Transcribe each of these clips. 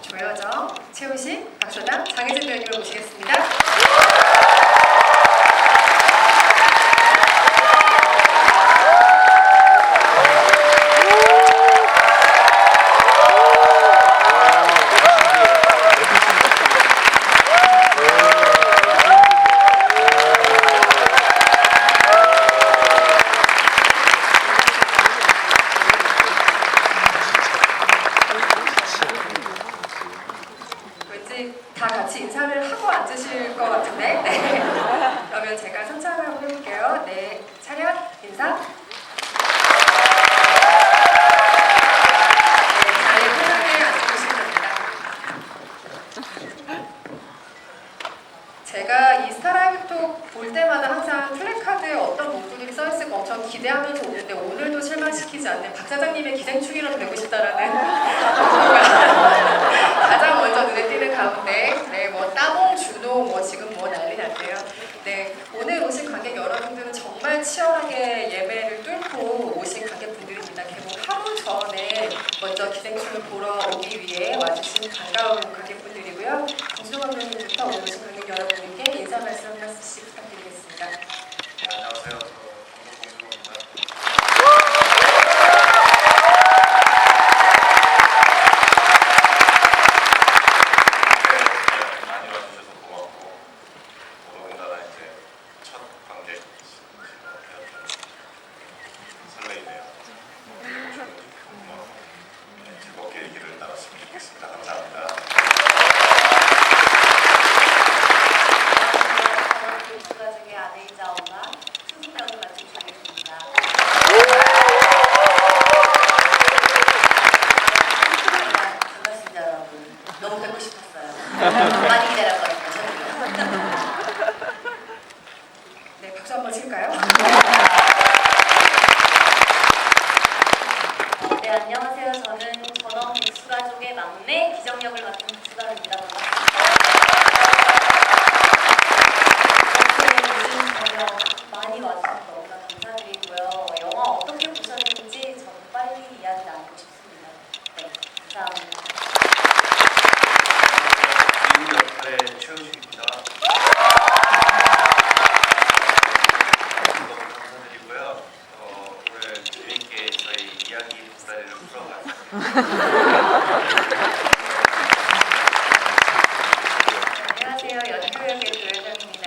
조여정, 최우식, 박서당, 장혜진 배우님을 모시겠습니다. 다 같이 인사를 하고 앉으실 것 같은데, 네. 그러면 제가 선창을 한번 해볼게요. 네, 차렷, 인사. 네, 자리 편하게 앉으시면 됩니다. 제가 이 스타라이브톡 볼 때마다 항상 플래카드에 어떤 문구들이 써있을까 엄청 기대하면서 오는데 오늘도 실망시키지 않는 박 사장님의 기생충이라도 되고 싶다라는 가장 먼저 눈에 띄는 가운데 네, 뭐 따봉, 준호, 뭐 지금 뭐 난리 났네요. 네, 오늘 오신 관객 여러분들은 정말 치열하게 예매를 뚫고 오신 관객분들입니다. 개봉 하루 전에 먼저 기생충을 보러 오기 위해 와주신 반가운 관객분들이고요. 김준호 감독님부터 오늘 오신 관객 여러분께 인사 말씀 한 말씀씩 부탁드리겠습니다. 네, 안녕하세요. 김준호입니다. 많이 와주셔서 고맙고 더더군다나 이제 첫 관객이시라고 해서 설레이네요. 고마워. 즐겁게 얘기를 나눴으면 좋겠습니다. 감사합니다. 가족의 아내이자 엄마 수승연을 맡은 장혜진입니다. 반갑습니다 여러분. 너무 뵙고 싶었어요. 많이 기다렸거든요. 네, 박수 한번 칠까요? 네, 안녕하세요. 저는 전원 백수가족의 막내 기정역을 맡은 박수다입니다. 요즘 저녁 많이 와주셔서 너무나 감사드리고요. 영화 어떻게 보셨는지 저도 빨리 이야기 나누고 싶습니다. 네, 감사합니다. 미국 역할의 최우식입니다. 너무 감사드리고요. 오늘 재밌게 저희 이야기 뱃살이를 풀어가지고 안녕하세요. 연주역의 조여정입니다.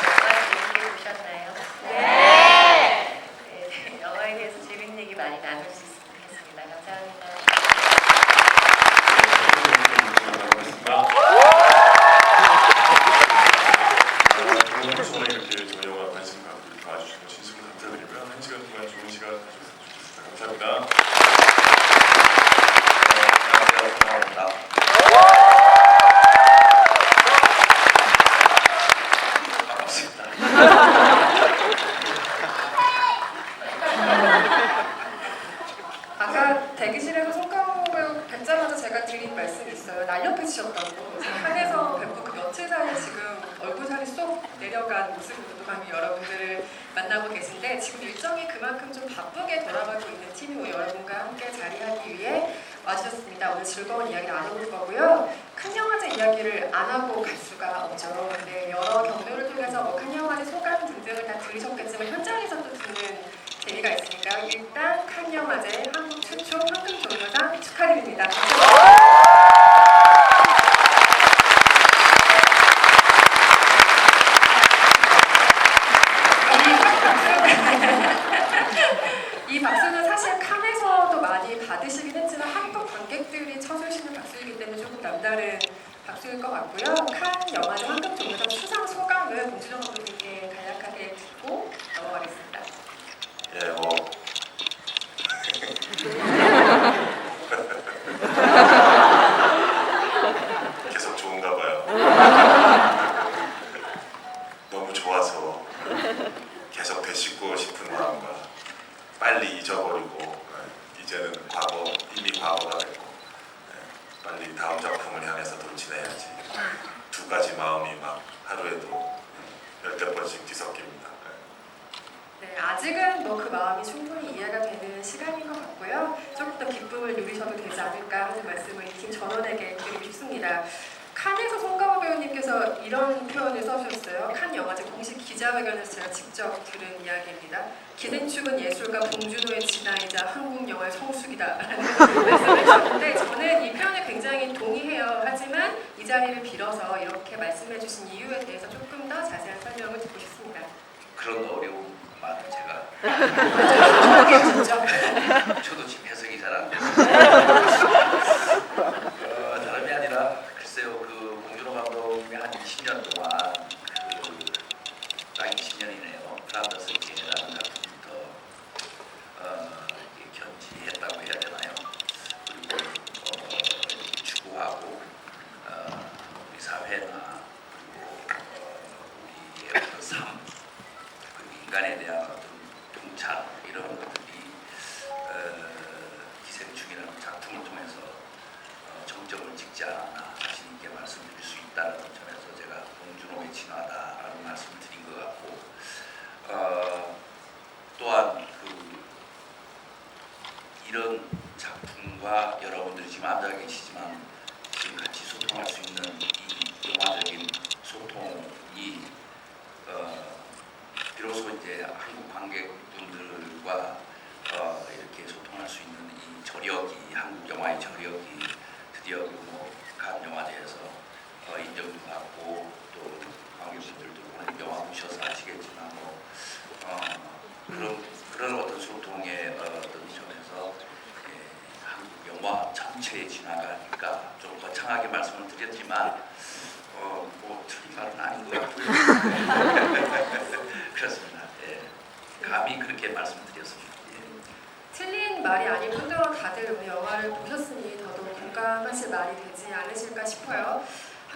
영화 재밌게 보셨나요? 네. 네, 영화에 대해서 재밌는 얘기 많이 나눌 수 있으면 좋겠습니다. 감사합니다. 정말 이렇게 저희 영화 관심 갖고 이렇게 와주신 거 진심으로 감사드리고요. 한 시간 동안 좋은 시간 가졌으면 좋겠습니다. 감사합니다. 안녕하세요. 정화입니다. 아까 대기실에서 송강호를 뵙자마자 제가 드린 말씀이 있어요. 날렵해지셨다고. 한에서 뵙고 그 며칠 사이에 지금 얼굴살이 쏙 내려간 모습으로 감히 여러분들을 만나고 계신데 지금 일정이 그만큼 좀 바쁘게 돌아가고 있는 팀이 여러분과 함께 자리하기 위해 와주셨습니다. 오늘 즐거운 이야기 나눠볼 거고요. 큰 영화제 이야기를 안 하고 갈 수가 없죠. 네, 여러 경로를 통해서 큰 영화제 소감 등등을 다 들으셨겠지만 현장에서 또 듣는 재미가 있으니까 일단 칸 영화제 한국 최초 황금 종려상 축하드립니다. 이 박수는 사실 칸에서도 많이 받으시긴 했지만 한국 관객들이 쳐주시는 박수이기 때문에 조금 남다른 박수일 것 같고요. 칸 영화제 황금 종려상 수상 소감을 봉준호 감독님께 간략하게 듣고 넘어가겠습니다. 예, 뭐 계속 좋은가 봐요. 너무 좋아서 계속 되씹고 싶은 마음과 빨리 잊어버리고 이제는 이미 과거가 됐고 빨리 다음 작품을 향해서 돌진해야지. 두 가지 마음이 막 하루에도 열댓 번씩 뒤섞입니다. 네, 아직은 뭐 그 마음이 충분히 이해가 되는 시간인 것 같고요. 조금 더 누리셔도 되지 않을까 하는 말씀을 이 팀 전원에게 드리고 싶습니다. 칸에서 송가호 배우님께서 이런 표현을 써주셨어요. 칸 영화제 공식 기자회견에서 제가 직접 들은 이야기입니다. 기생충은 예술가 봉준호의 진화이자 한국 영화의 성숙이다라는 말씀을 해주셨는데 저는 이 표현에 굉장히 동의해요. 하지만 이 자리를 빌어서 이렇게 말씀해주신 이유에 대해서 조금 더 자세한 설명을 듣고 싶습니다. 그런 어려운 말을 제가 저도 지금 해석이 잘 안 돼서 다름이 아니라 글쎄요 그 봉준호 감독이 한 20년 동안 딱 20년이네요. 플란더스 기회라는 작품부터 견지했다고 해야 되나요? 그리고 추구하고 우리 사회나 그리고 우리의 어떤 삶 그리고 인간에 대한 어떤 통찰 이런 것들이 기생충이라는 작품을 통해서 정점을 찍지 않았나 자신 있게 말씀드릴 수 있다는 점에서 제가 봉준호의 진화다라는 말씀을 드린 것 같고 또한 이런 작품과 여러분들이 지금 앉아 계시지만 지금 같이 소통할 수 있는 이 영화적인 소통이 비로소 이제 한국 관객분들과 이렇게 소통할 수 있는 이 저력이 한국 영화의 저력이 드디어 칸 영화제에서 인정도 받고 또 관객분들도 오늘 영화 보셔서 아시겠지만 그런 어떤 소통의 어떤 점에서 한국 영화 전체의 진화가 아닐까 좀 거창하게 말씀을 드렸지만 틀린 말은 아닌 것 같고요. 그렇습니다. 예. 감히 그렇게 말씀드렸습니다. 예. 틀린 말이 아닐 뿐더러 다들 오늘 영화를 보셨으니 더더욱 공감하실 말이 되지 않으실까 싶어요.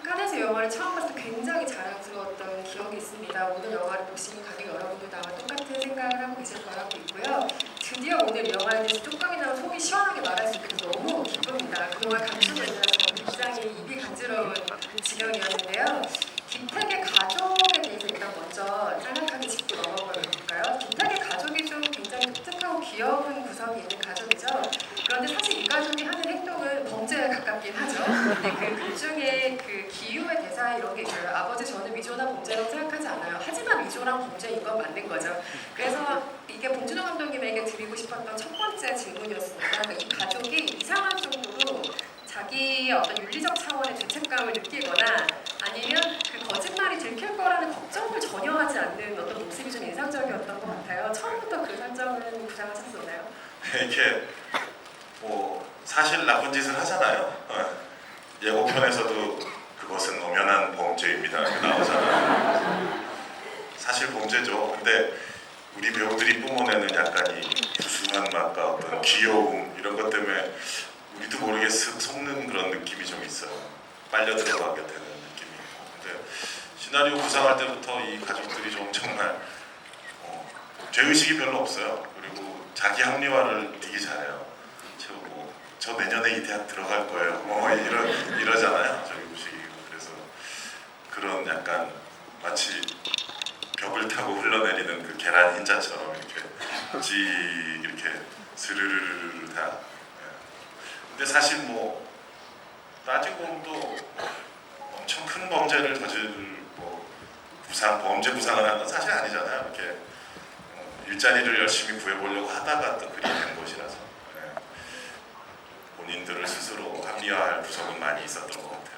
칸에서 영화를 처음 봤을 때 굉장히 자랑스러웠던 기억이 있습니다. 오늘 영화를 보시는 관객 여러분들도 아마 똑같은 생각을 하고 계실 거라고 있고요. 드디어 오늘 영화에 대해서 뚜껑이나 속이 시원하게 말할 수 있게 돼서 너무 기쁩니다. 그동안 감추고 있느라 굉장히 입이 간지러운 지경이었는데요. 김택의 가족에 대해서 일단 먼저 짤막하게 짚고 넘어가 볼까요? 김택의 가족이 좀 굉장히 독특하고 귀여운 구석이 있는 가족이죠. 그런데 사실 이 가족이 하는 행동은 범죄에 가깝긴 하죠. 근데 그 중에 그 기유의 대사 이런 게 있어요. 아버지 저는 위조나 범죄라고 생각하지 않아요. 하지만 위조랑 범죄인 건 맞는 거죠. 그래서 이게 봉준호 감독님에게 드리고 싶었던 첫 번째 질문이었습니다. 그러니까 이 가족이 이상한 정도로 자기의 어떤 윤리적 차원의 죄책감을 느끼거나 아니면 그 거짓말이 들킬 거라는 걱정을 전혀 하지 않는 어떤 모습이 좀 인상적이었던 것 같아요. 처음부터 그 설정은 구상하셨었나요? 이렇게 사실 나쁜 짓을 하잖아요. 예고편에서도 그것은 엄연한 범죄입니다. 이렇게 나오잖아요. 사실 범죄죠. 근데 우리 배우들이 뿜어내는 약간 이 구수한 맛과 어떤 귀여움 이런 것 때문에 우리도 모르게 속는 그런 느낌이 좀 있어요. 빨려 들어가게 되는 느낌이 있고. 근데 시나리오 구상할 때부터 이 가족들이 좀 정말 죄의식이 별로 없어요. 그리고 자기 합리화를 되게 잘해요. 저 내년에 이 대학 들어갈 거예요. 이러잖아요. 저기 보시기. 그래서 그런 약간 마치 벽을 타고 흘러내리는 그 계란 흰자처럼 이렇게 스르르르 다. 근데 사실 따지고 보면 또 엄청 큰 범죄를 저질 범죄 구상을 하는 건 사실 아니잖아요. 이렇게 일자리를 열심히 구해보려고 하다가 또 그리 된 것이라서 본인들을 스스로 합리화할 구석은 많이 있었던 것 같아요.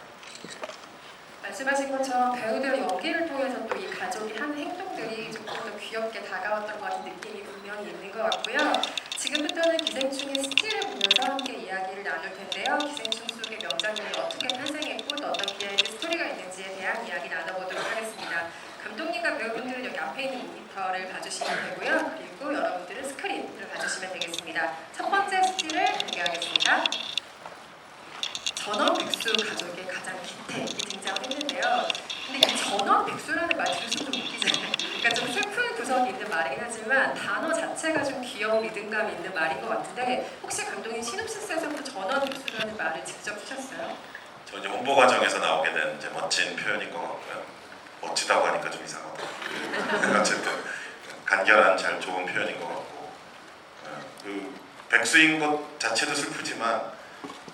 말씀하신 것처럼 배우들의 연기를 통해서 또 이 가족이 한 행동들이 조금 더 귀엽게 다가왔던 것 같은 느낌이 분명히 있는 것 같고요. 지금부터는 기생충의 스틸을 보면서 함께 이야기를 나눌 텐데요. 기생충 속의 명장면이 어떻게 탄생했고 또 어떤 비하인드 스토리가 있는지에 대한 이야기 나눠보도록 하겠습니다. 감독님과 배우분들은 여기 앞에 있는 모니터를 봐주시면 되고요. 그리고 여러분들은 스크린을 봐주시면 되겠습니다. 첫 번째 스틸을 공개하겠습니다. 전원백수 가족의 가장 기택이 등장했는데요. 근데 이 전원백수라는 말 들으시면 좀 웃기잖아요. 그러니까 좀 슬픈 구석이 있는 말이긴 하지만 단어 자체가 좀 귀여운 리듬감이 있는 말인 것 같은데 혹시 감독님 시놉시스에서부터 전원백수라는 말을 직접 쓰셨어요? 저 이제 홍보 과정에서 나오게 된 이제 멋진 표현인 것 같고요. 멋지다고 하니까 좀 이상하다. 어쨌든 간결한 잘 좋은 표현인 것 같고 그 백수인 것 자체도 슬프지만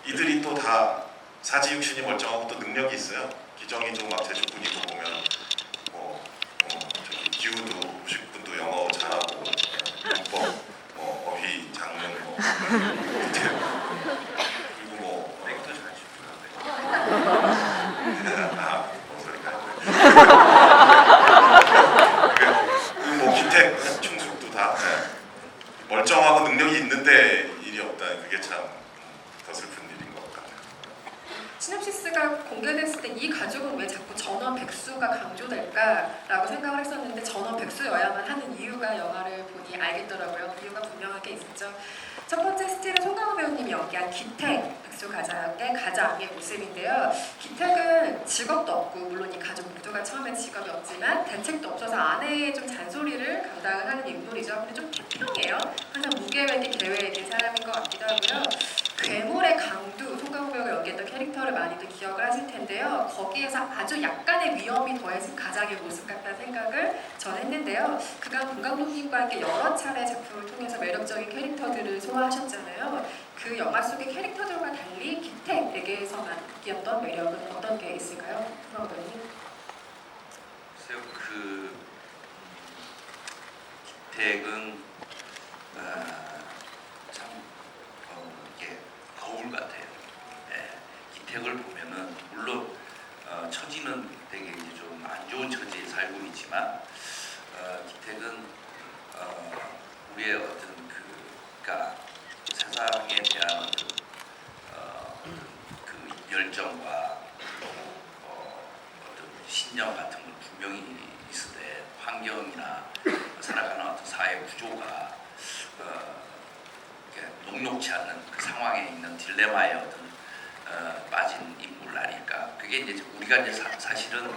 이들이 또 다 사지육신이 멀쩡하고 또 능력이 있어요. 기정이 좀 막 제주꾼이고 보면 저기 기우도 음식분도 영어 잘하고 문법 어휘 장문 그리고 맥도 잘 씹더라고요. 기택 충숙도 다 멀쩡하고 능력이 있는데 일이 없다는 그게 참 더 슬픈 일인 것 같아요. 시놉시스가 공개됐을 때 이 가족은 왜 자꾸 전원 백수가 강조될까라고 생각을 했었는데 전원 백수여야만 하는 이유가 영화를 보니 알겠더라고요. 이유가 분명하게 있었죠. 첫 번째 스틸은 송강호 배우님이 연기한 기택 백수 가장의 모습인데요. 기택은 직업도 없고 물론 이 가족 모두가 처음엔 직업이 없지만 대책도 없어서 아내의 좀 잔소리를 감당을 하는 인물이죠. 근데 좀 태평해요. 항상 무계획의 계획의 사람인 것 같기도 하고요. 괴물의 강두, 송강호 배우가 연기했던 캐릭터를 많이들 기억을 하실 텐데요. 거기에서 아주 약간의 위험이 더해진 가장의 모습 같다는 생각을 전 했는데요. 그간 본 감독님과 함께 여러 차례 작품을 통해서 매력적인 캐릭터들을 소화하셨잖아요. 그 영화 속의 캐릭터들과 달리 기택에게서만 느꼈던 매력은 어떤 게 있을까요? 송강호 배우님? 글쎄요, 기택은 이게 거울 같아요. 예, 기택을 보면은 물론 처지는 되게 이제 좀 안 좋은 처지에 살고 있지만 기택은 우리의 어떤 그러니까 세상에 대한 어떤 그 열정과 어떤 신념 같은 건 분명히 있으되 환경이나 살아가는 어떤 사회 구조가 녹록지 않는 그 상황에 있는 딜레마의 어떤 빠진 인물 아닐까. 그게 이제 우리가 이제 사실은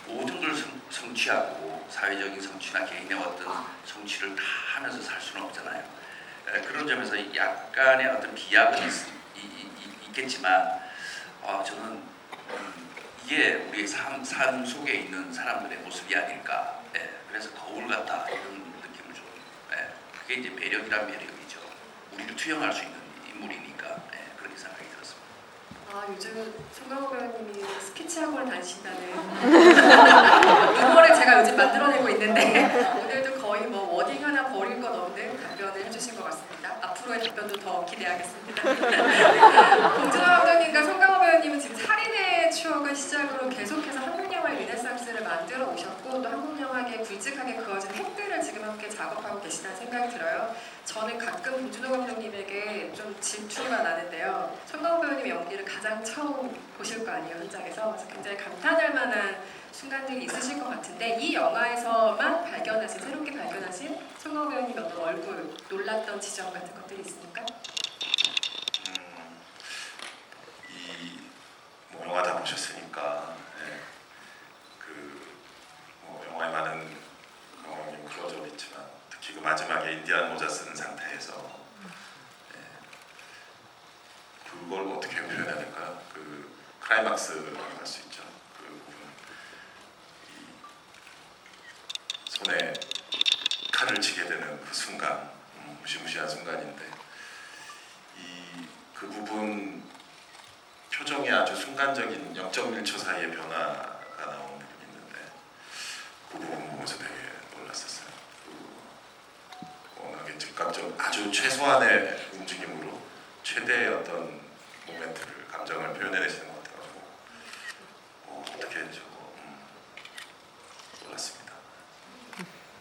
모든 걸 성취하고 사회적인 성취나 개인의 어떤 성취를 다 하면서 살 수는 없잖아요. 그런 점에서 약간의 어떤 비약은 있겠지만 저는 이게 우리의 삶 속에 있는 사람들의 모습이 아닐까. 그래서 거울 같다 이런 느낌을 좀. 그게 이제 매력이란 매력이죠. 우리를 투영할 수 있는 인물이니까 그렇게 생각이 들었습니다. 요즘 송강호 배우님이 스케치 학원을 다니신다는 루머를 제가 요즘 만들어내고 있는데 오늘도 거의 뭐 워딩 하나 버릴 것 없는 답변을 해주신 것 같습니다. 앞으로의 답변도 더 기대하겠습니다. 봉준호 감독님과 송강호 배우님은 지금 살인의 추억을 시작으로 계속해서 한국 영화의 르네상스를 만들어 오셨고 또 한국 영화계에 굵직하게 그어진 핵들을 지금 함께 작업하고 계시다는 생각이 들어요. 저는 가끔 봉준호 감독님에게 좀 질투가 나는데요. 송강호 배우님의 연기를 가장 처음 보실 거 아니에요, 현장에서. 그래서 굉장히 감탄할 만한 순간들이 있으실 것 같은데 이 영화에서만 새롭게 발견하신 송강호 배우님의 어떤 얼굴, 놀랐던 지점 같은 것들이 있습니까? 영화 다 보셨으니까 영화에 많은 경험이 그려져 있지만 특히 그 마지막에 인디안 모자 쓰는 상태에서 그걸 어떻게 표현해야 될까요? 그 클라이막스라고 할 수 있죠. 그 부분 손에 칼을 쥐게 되는 그 순간, 무시무시한 순간인데 그 부분 표정이 아주 순간적인 0.1초 사이의 변화가 나오는 부분이 있는데 그 부분 보면서 되게 놀랐었어요. 워낙에 즉각적 아주 최소한의 움직임으로 최대의 어떤 모멘트를 감정을 표현해내시는 것 같아가지고 어떻게 저거 놀랐습니다.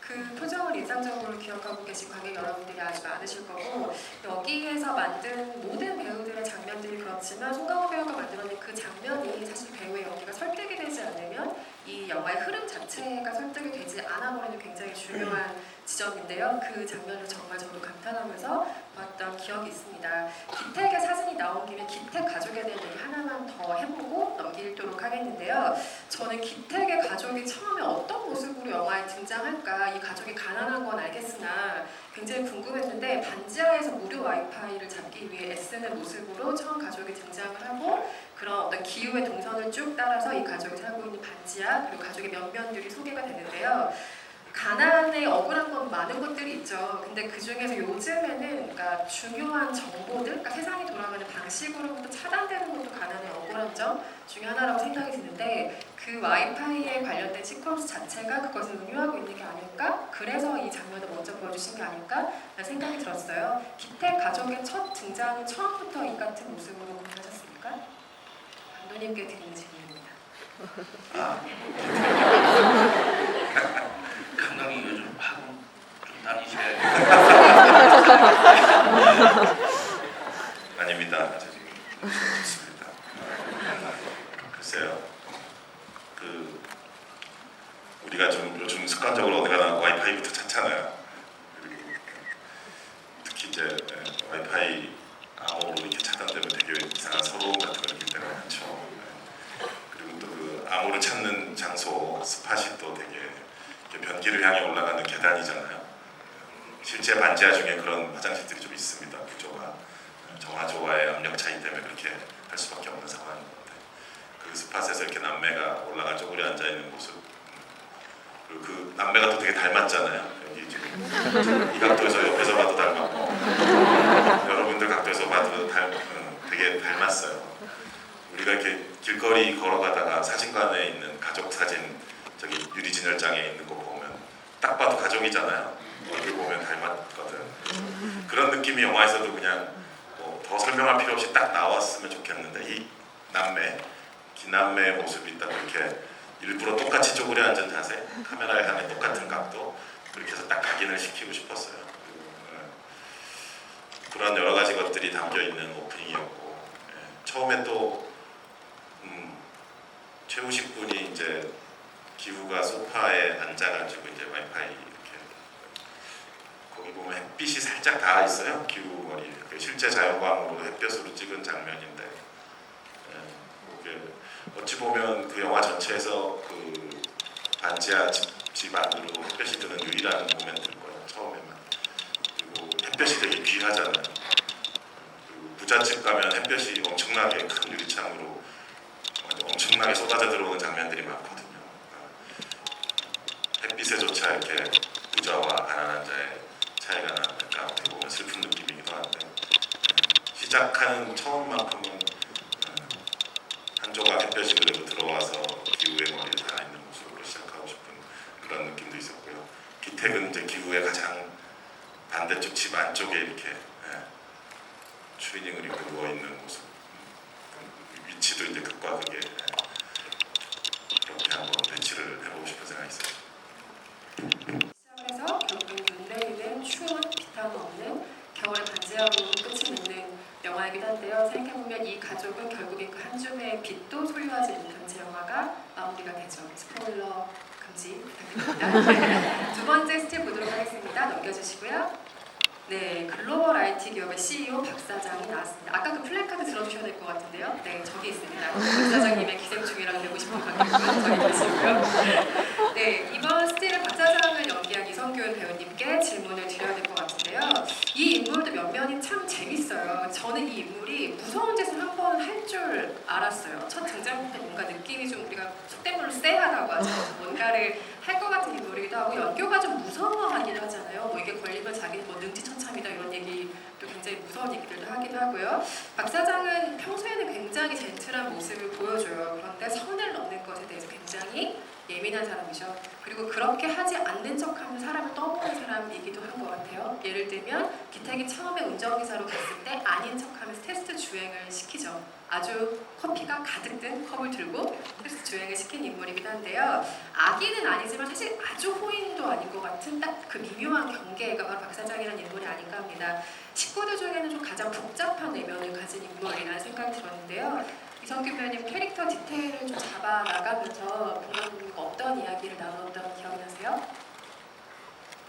그 표정을 인상적으로 기억하고 계신 관객 여러분들이 아주 많으실 거고 여기에서 만든 모든 배우들의 장면들이 그렇지만 송강호 배우가 만들어낸 그 장면이 사실 배우의 연기가 설득이 되지 않으면 이 영화의 흐름 자체가 설득이 되지 않아버리는 굉장히 중요한 지점인데요. 그 장면을 정말 저도 감탄하면서 봤던 기억이 있습니다. 기택의 사진이 나온 김에 기택 가족에 대한 얘기 하나만 더 해보고 넘기도록 하겠는데요. 저는 기택의 가족이 처음에 어떤 모습으로 영화에 등장할까, 이 가족이 가난한 건 알겠으나 굉장히 궁금했는데 반지하에서 무료 와이파이를 잡기 위해 애쓰는 모습으로 처음 가족이 등장을 하고 그런 어떤 기후의 동선을 쭉 따라서 이 가족이 살고 있는 반지하 그리고 가족의 면면들이 소개가 되는데요. 가난에 억울한 건 많은 것들이 있죠. 근데 그 중에서 요즘에는 그러니까 중요한 정보들, 그러니까 세상이 돌아가는 방식으로부터 차단되는 것도 가난의 억울한 점 중에 하나라고 생각이 드는데 그 와이파이에 관련된 시퀀스 자체가 그것을 은유하고 있는 게 아닐까? 그래서 이 장면을 먼저 보여주신 게 아닐까? 라는 생각이 들었어요. 기택 가족의 첫 등장은 처음부터 이 같은 모습으로 고민하셨습니까? 감독님께 드리는 질문입니다. 감독님 요즘 학원 좀 다니셔야 돼요. 아닙니다. 좋습니다. 글쎄요. 우리가 좀 요즘 습관적으로 어디 가나 와이파이부터 찾잖아요. 그리고 특히 이제 와이파이 암호로 이렇게 차단되면 되게 이상한 서러움 같은 걸 느낄 때가 많죠. 그리고 또 그 암호를 찾는 장소 스팟이 또 되게 이렇게 변기를 향해 올라가는 계단이잖아요. 실제 반지하 중에 그런 화장실들이 좀 있습니다. 구조가 정화조와의 압력 차이 때문에 그렇게 할 수밖에 없는 상황인 건데 그 스팟에서 이렇게 남매가 올라가 쪼그려 앉아 있는 모습 그리고 그 남매가 또 되게 닮았잖아요. 여기 지금 이 각도에서 옆에서 봐도 닮았고 여러분들 각도에서 봐도 되게 닮았어요. 우리가 이렇게 길거리 걸어가다가 사진관에 있는 가족 사진 저기 유리진열장에 있는 거 보면 딱 봐도 가족이잖아요. 얼굴 보면 닮았거든. 그런 느낌이 영화에서도 그냥 더 설명할 필요 없이 딱 나왔으면 좋겠는데 이 남매, 기남매의 모습이 딱 이렇게 일부러 똑같이 쪼그려 앉은 자세, 카메라에 향해 똑같은 각도 그렇게 해서 딱 각인을 시키고 싶었어요. 그런 여러 가지 것들이 담겨 있는 오프닝이었고 처음에 또 최우식 군이 이제 기후가 소파에 앉아가지고 이제 와이파이 이렇게 거기 보면 햇빛이 살짝 닿아 있어요. 기후 머리 실제 자연광으로 햇볕으로 찍은 장면인데 어찌 보면 그 영화 전체에서 그 반지하 집 안으로 햇볕이 드는 유일한 모멘트일 거예요. 처음에만. 그리고 햇볕이 되게 귀하잖아요. 그리고 부잣집 가면 햇볕이 엄청나게 큰 유리창으로 엄청나게 쏟아져 들어오는 장면들이 많거든요. 햇빛에조차 이렇게 부자와 가난한 자의 차이가 나니까 어떻게 보면 슬픈 느낌이기도 한데 시작하는 처음만큼은 한 조각 햇볕이 그래도 들어와서 기후의 머리를 달아있는 모습으로 시작하고 싶은 그런 느낌도 있었고요. 기택은 이제 기후의 가장 반대쪽 집 안쪽에 이렇게 추리닝을 입고 누워있는 모습 위치도 이제 극과 극에 그렇게 한번 배치를 해보고 싶은 생각이 있어요. 시작해서 결국 눈 내리는 추운 비타민 없는 겨울의 반지하로 끝이 맺는 영화이기도 한데요. 생각해보면 이 가족은 결국에 그 한 줌의 빛도 소유하지 못한 채 영화가 마무리가 되죠. 스포일러 금지 부탁드립니다. 두 번째 스텝 보도록 하겠습니다. 넘겨주시고요. 네, 글로벌 IT 기업의 CEO 박 사장이 나왔습니다. 아까 그 플래카드 들어주셔야 될 것 같은데요. 네, 저기 있습니다. 박 사장님의 기생충이랑 되고 싶은 관객분 저기 계시고요. 네, 이번 스틸의 박 사장을 연기한 이성균 배우님께 질문을 드려야 될 것 같은데요. 이 인물도 면면이 참 재밌어요. 저는 이 인물이 무서운 짓을 한 번은 할 줄 알았어요. 첫 등장부터 뭔가 느낌이 좀 우리가 속된 말로 쎄하다고 하죠. 뭔가를 할 것 같은 인물이기도 하고 연교가 좀 무서워하기도 하잖아요. 뭐 이게 걸리면 자기는 뭐 능지처참이다 이런 얘기도 굉장히 무서운 얘기들도 하기도 하고요. 박 사장은 평소에는 굉장히 젠틀한 모습을 보여줘요. 그런데 선을 넘는 것에 대해서 굉장히 예민한 사람이죠. 그리고 그렇게 하지 않는 척하면 사람을 떠보는 사람이기도 한 것 같아요. 예를 들면 기택이 처음에 운전기사로 갔을 때 아닌 척하면서 테스트 주행을 시키죠. 아주 커피가 가득 든 컵을 들고 테스트 주행을 시킨 인물이기도 한데요. 악인은 아니지만 사실 아주 호인도 아닌 것 같은 딱 그 미묘한 경계가 바로 박 사장이라는 인물이 아닌가 합니다. 식구들 중에는 좀 가장 복잡한 내면을 가진 인물이라는 생각이 들었는데요. 이성균 배우님 캐릭터 디테일을 좀 잡아 나가면서 공감독님과 어떤 이야기를 나눴던 기억이 나세요?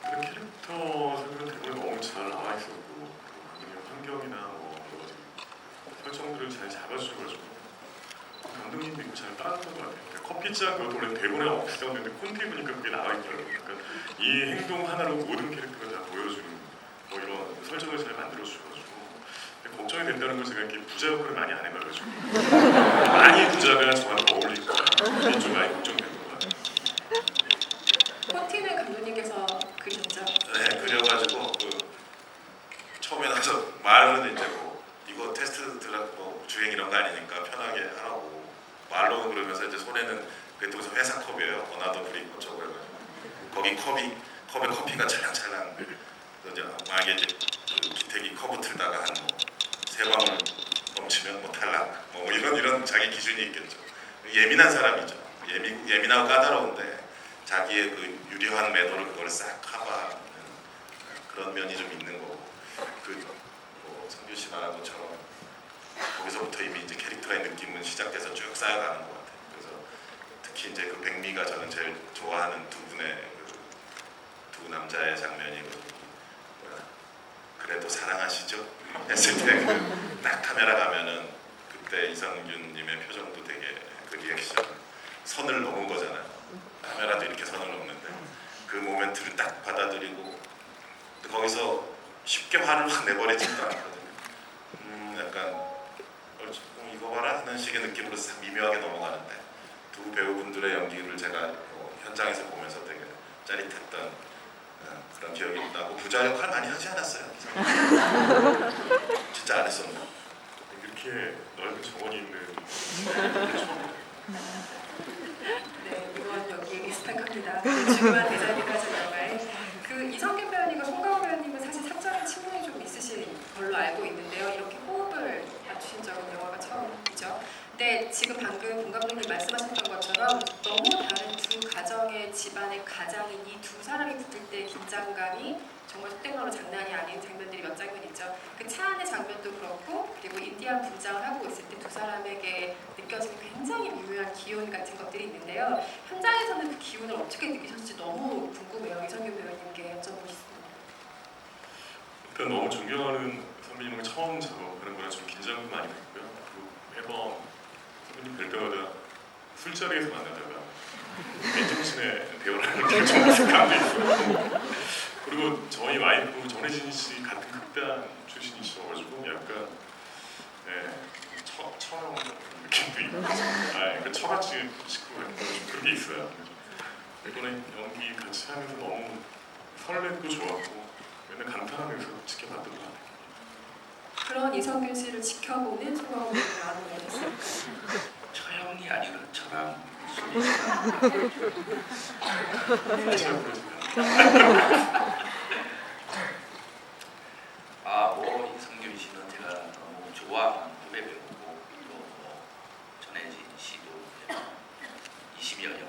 그 캐릭터 설명 대본에 너무 잘 나와 있었고 감독님 환경이나 뭐 여러 가지 설정들을 잘 잡아주셔가지고 감독님도 이거 잘 따랐던 것 같아요. 그러니까 커피잔 그것도 원래 대본에 없었는데 콘티에 보니까 그게 나와 있더라고요. 그러니까 이 행동 하나로 모든 캐릭터가 다 보여주는 뭐 이런 설정을 잘 만들어주셔가지고 걱정이 된다는 걸 제가 이렇게 부자 역할을 많이 안 해봐가지고 많이 부자가 저한테 어울릴 거야. 이게 좀 많이 걱정되는 것 같아요. 콘티는 감독님께 주행 이런 거 아니니까 편하게 하라고 말로는 그러면서 이제 손에는 그게 또 회사 컵이에요. 어나더 브릭 어쩌고 해가지고 거기 컵에 커피가 찰랑찰랑. 그래서 이제 만약에 이제 그 주택이 커브 틀다가 한 뭐 세 방울 넘치면 뭐 탈락 뭐 이런 자기 기준이 있겠죠. 예민한 사람이죠. 예민하고 까다로운데 자기의 그 유려한 매너를 그걸 싹 커버하는 그런 면이 좀 있는 거고 뭐 성규 씨 말한 것처럼 거기서부터 이미 이제 캐릭터의 느낌은 시작돼서 쭉 쌓여가는 것 같아요. 그래서 특히 이제 그 백미가 저는 제일 좋아하는 두 분의 두 남자의 장면이거든요. 그래도 사랑하시죠? 했을 때 그 딱 카메라 가면은 그때 이성균님의 표정도 되게 그 리액션 선을 넘은 거잖아요. 카메라도 이렇게 선을 넘는데 그 모멘트를 딱 받아들이고 거기서 쉽게 화를 확 내버리지도 않거든요. 약간 이거 봐라 하는 식의 느낌으로 싹 미묘하게 넘어가는데 두 배우분들의 연기를 제가 현장에서 보면서 되게 짜릿했던 그런 기억이 나고 부자 역할 많이 하지 않았어요. 진짜 안 했었나? 이렇게 넓은 정원이 있는 처음. 네, 이건 여기에 익스탁합니다. 중요한 대자리까지 들어갈 그 이성균 배우님과 송강호 배우님은 사실 사적인 친분이 좀 있으신 걸로 알고 있는데요. 이렇게 호흡을 맞추신 적은 영화가 처음이죠. 근데 지금 방금 본 감독님 말씀하셨던 것처럼 너무 다른 두 가정의 집안의 가장인 이 두 사람이 붙을 때 긴장감이 정말 속된말로 장난이 아닌 장면들이 몇 장면 있죠. 그 차 안의 장면도 그렇고 그리고 인디안 분장을 하고 있을 때 두 사람에게 느껴지는 굉장히 미묘한 기운 같은 것들이 있는데요. 현장에서는 그 기운을 어떻게 느끼셨을지 너무 궁금해요. 이성균 배우님께 여쭤보고 싶습니다. 일단 너무 존경하는 선배님과 처음 작업하는 거라 좀 긴장도 많이 됐고요. 그리고 매번 선배님 뵐 때마다 술자리에서 만나다가 맨정신에 대화를 하는 게 좀 어색함도 있어요. 그리고 저희 와이프 전혜진 씨 같은 극단 출신이셔가지고 약간 처형 느낌도 있고 그 처같이 싶고 그런 게 있어요. 이번에 연기 같이 하면서 너무 설렜고 좋았고 맨날 감탄하면서 지켜봤던 것 같아요. 그런 이성균 씨를 지켜보는 송강호 배우님 마음이 어땠을까요? 처형이 아니라 저랑 잘 부르시면 뭐 이성균 씨는 제가 너무 좋아하는 후배 배우고 또 전혜진 씨도 20여 년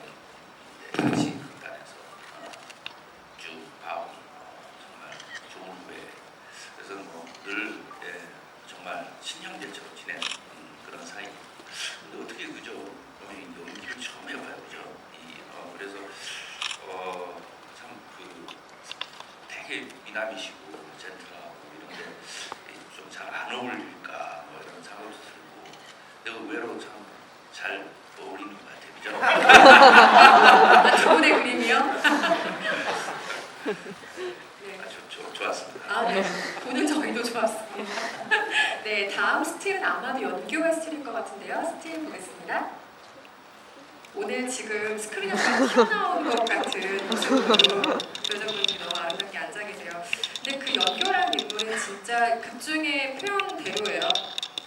같이 극단에서 쭉 봐온 정말 좋은 후배. 그래서 늘 정말 친형제처럼 지내는 그런 사이. 근데 어떻게 그죠? 연기를 처음 해봐요, 그죠? 그래서 참 되게 미남이시고 젠틀하고 이런데 좀 잘 안 어울릴까 뭐 이런 생각도 들고, 근데 의외로 참 잘 어울리는 것 같아요, 그죠? 두 분의 그림이요? 네. 좋았습니다. 아, 네. 보는 저희도 좋았습니다. 네, 다음 스틸은 아마도 연교의 스틸일 것 같은데요. 스틸 보겠습니다. 오늘 지금 스크린에서 튀어나온 것 같은 모습으로 여자분이 너무 아름답게 앉아 계세요. 근데 그 연교라는 인물은 진짜 극중의 표현대로예요.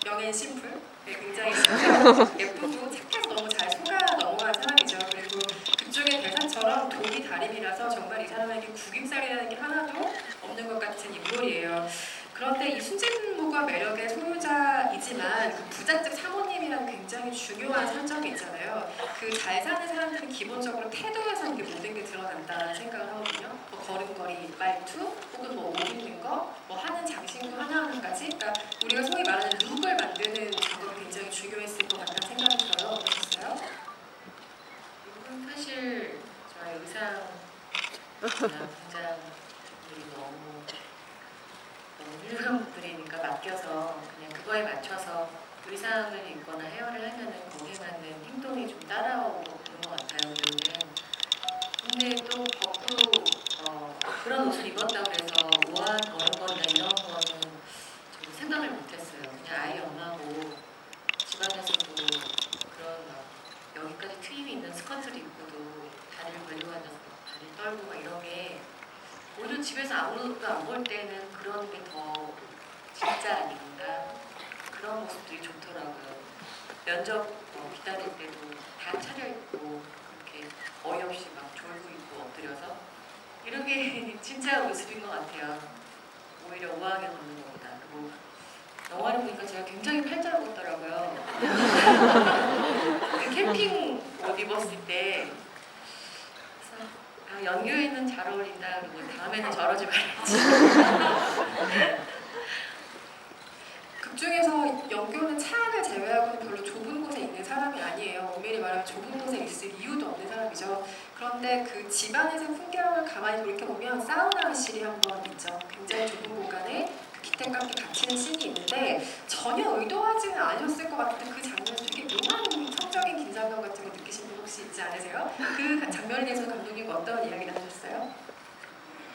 영앤 심플. 네, 굉장히 진짜 예쁘고 착해서 너무 잘 속아 넘어간 사람이죠. 그리고 극중의 대사처럼 독이 다림이라서 정말 이 사람에게 구김살이라는 게 하나도 없는 것 같은 인물이에요. 그런데 이 순진무구한 매력의 소유자이지만 그 부잣집 사모님이라는 굉장히 중요한 설정이 있잖아요. 그 잘 사는 사람들은 기본적으로 태도에서 이게 모든 게 드러난다는 생각을 하거든요. 뭐 걸음걸이, 말투, 혹은 뭐 옷 입는 거, 뭐 하는 장신구 하나하나까지. 그러니까 우리가 소위 말하는 룩을 만드는 작업이 굉장히 중요했을 것 같다는 생각이 들어요. 어떠셨어요? 이건 사실 저희 의상이나 분장들이 너무 훌륭한 분들이니까 맡겨서 그냥 그거에 맞춰서 의상을 입거나 헤어를 하면은 거기에 맞는 행동이 좀 따라오고 그런 것 같아요. 근데 또 거꾸로 그런 옷을 입었다고 해서 우아한 걸음걸이나 이런 거는 저도 생각을 못했어요. 그냥 아이 엄마고 집안에서도 그런 막 여기까지 트임이 있는 스커트를 입고도 다리를 벌리고 앉아서 다리 떨고 막 이런 게 오히려 집에서 아무것도 안 볼 때는 그런 게 더 진짜 아닌가 그런 모습들이 좋더라고요. 면접 기다릴 때도 다 차려입고 그렇게 어이없이 막 졸고 있고 엎드려서 이런 게 진짜 모습인 것 같아요. 오히려 우아하게 걷는 것보다. 그리고 영화를 보니까 제가 굉장히 팔자를 걷더라고요. 그 캠핑 옷 입었을 때 그래서 아, 연교에는 잘 어울린다. 그리고 다음에는 저러지 말아야지. 극 중에서 영교는 차안을 제외하고는 별로 좁은 곳에 있는 사람이 아니에요. 엄밀히 말하면 좁은 곳에 있을 이유도 없는 사람이죠. 그런데 그 집안에서 풍경을 가만히 돌이켜보면 사우나실이 한 번 있죠. 굉장히 좁은 공간에 그 기택과 함께 갇히는 씬이 있는데 전혀 의도하지는 않으셨을 것 같은데 그 장면에서 되게 묘한 성적인 긴장감 같은 거 느끼신 분 혹시 있지 않으세요? 그 장면에 대해서 감독님 어떤 이야기를 하셨어요?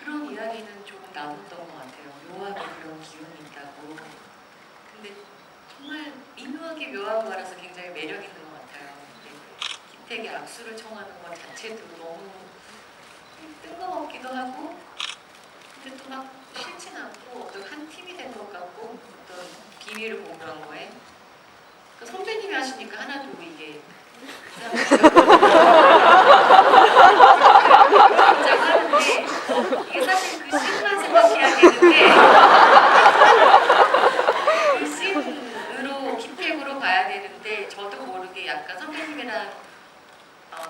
그런 이야기는 조금 나눴던 것 같아요. 묘하게 그런 기운이 있다고. 근데 정말 미묘하게 묘한 거라서 굉장히 매력 있는 것 같아요. 기택이 악수를 청하는 것 자체도 너무 뜬금없기도 하고 근데 또 막 싫진 않고 어떤 한 팀이 된 것 같고 어떤 비밀을 공유한 거에 그 선배님이 하시니까 하나도 이게 하는데 이게 사실 그 씬만 생각해야 되는데 그 씬으로 기택으로 봐야 되는데 저도 모르게 약간 선배님이랑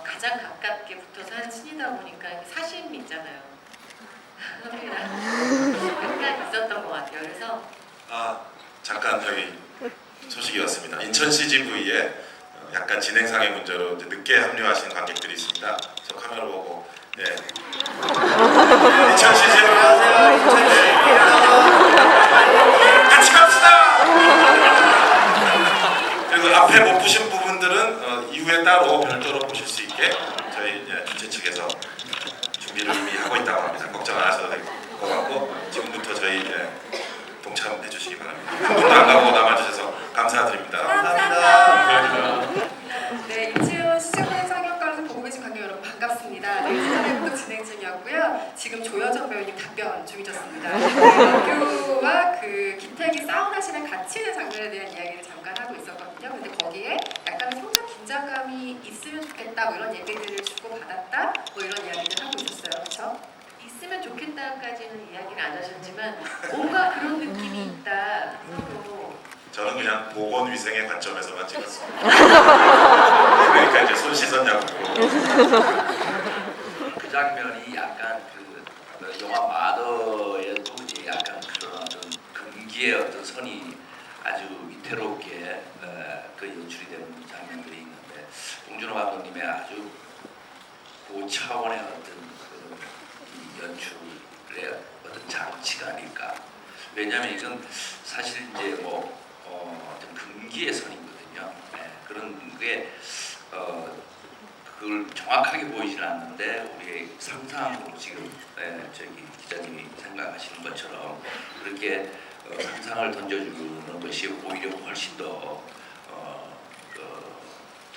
가장 가깝게 붙어서 한 씬이다 보니까 사심 있잖아요. 선배랑 약간 있었던 것 같아요. 그래서 잠깐 저기 소식이 왔습니다. 인천 CGV에 약간 진행상의 문제로 이제 늦게 합류하신 관객들이 있습니다. 저 카메라 보고 인천 CGV 같이 갑시다. 그리고 앞에 못 보신 부분들은 이후에 따로 별도로 보실 수 있게 저희 이제 주최 측에서 준비를 이미 하고 있다고 합니다. 걱정 안 하셔도 될 것 같고 지금부터 저희 동참해 주시기 바랍니다. 한 분도 안 가고 남아주셔서 감사드립니다. 감사합니다. 네, 이지훈 CGV 상영관에서 보고 계신 관객 여러분 반갑습니다. 네, 시사회부터 진행 중이었고요. 지금 조여정 배우님 답변 중이셨습니다. 영규와 그 기택이 사우나실에 같이 있는 장면에 대한 이야기를 잠깐 하고 있었거든요. 근데 거기에 약간의 성적 긴장감이 있으면 좋겠다 뭐 이런 얘기들을 주고받았다 뭐 이런 이야기를 하고 있었어요. 그렇죠? 있으면 좋겠다까지는 이야기를 안 하셨지만 뭔가 그런 느낌이 있다. 서로 저는 그냥 보건위생의 관점에서만 찍었습니다. 그러니까 이제 손 씻었냐고. 그 장면이 약간 그 영화 마더에도 이제 약간 그런 어떤 금기의 어떤 선이 아주 위태롭게 그 연출이 되는 장면들이 있는데 봉준호 감독님의 아주 고차원의 어떤 이 연출의 어떤 장치가 아닐까. 왜냐하면 이건 사실 이제 뭐 어떤 금기의 선이거든요. 그런 게 그걸 정확하게 보이지는 않는데 우리의 상상으로 지금 저기 기자님이 생각하시는 것처럼 그렇게 상상을 던져주는 것이 오히려 훨씬 더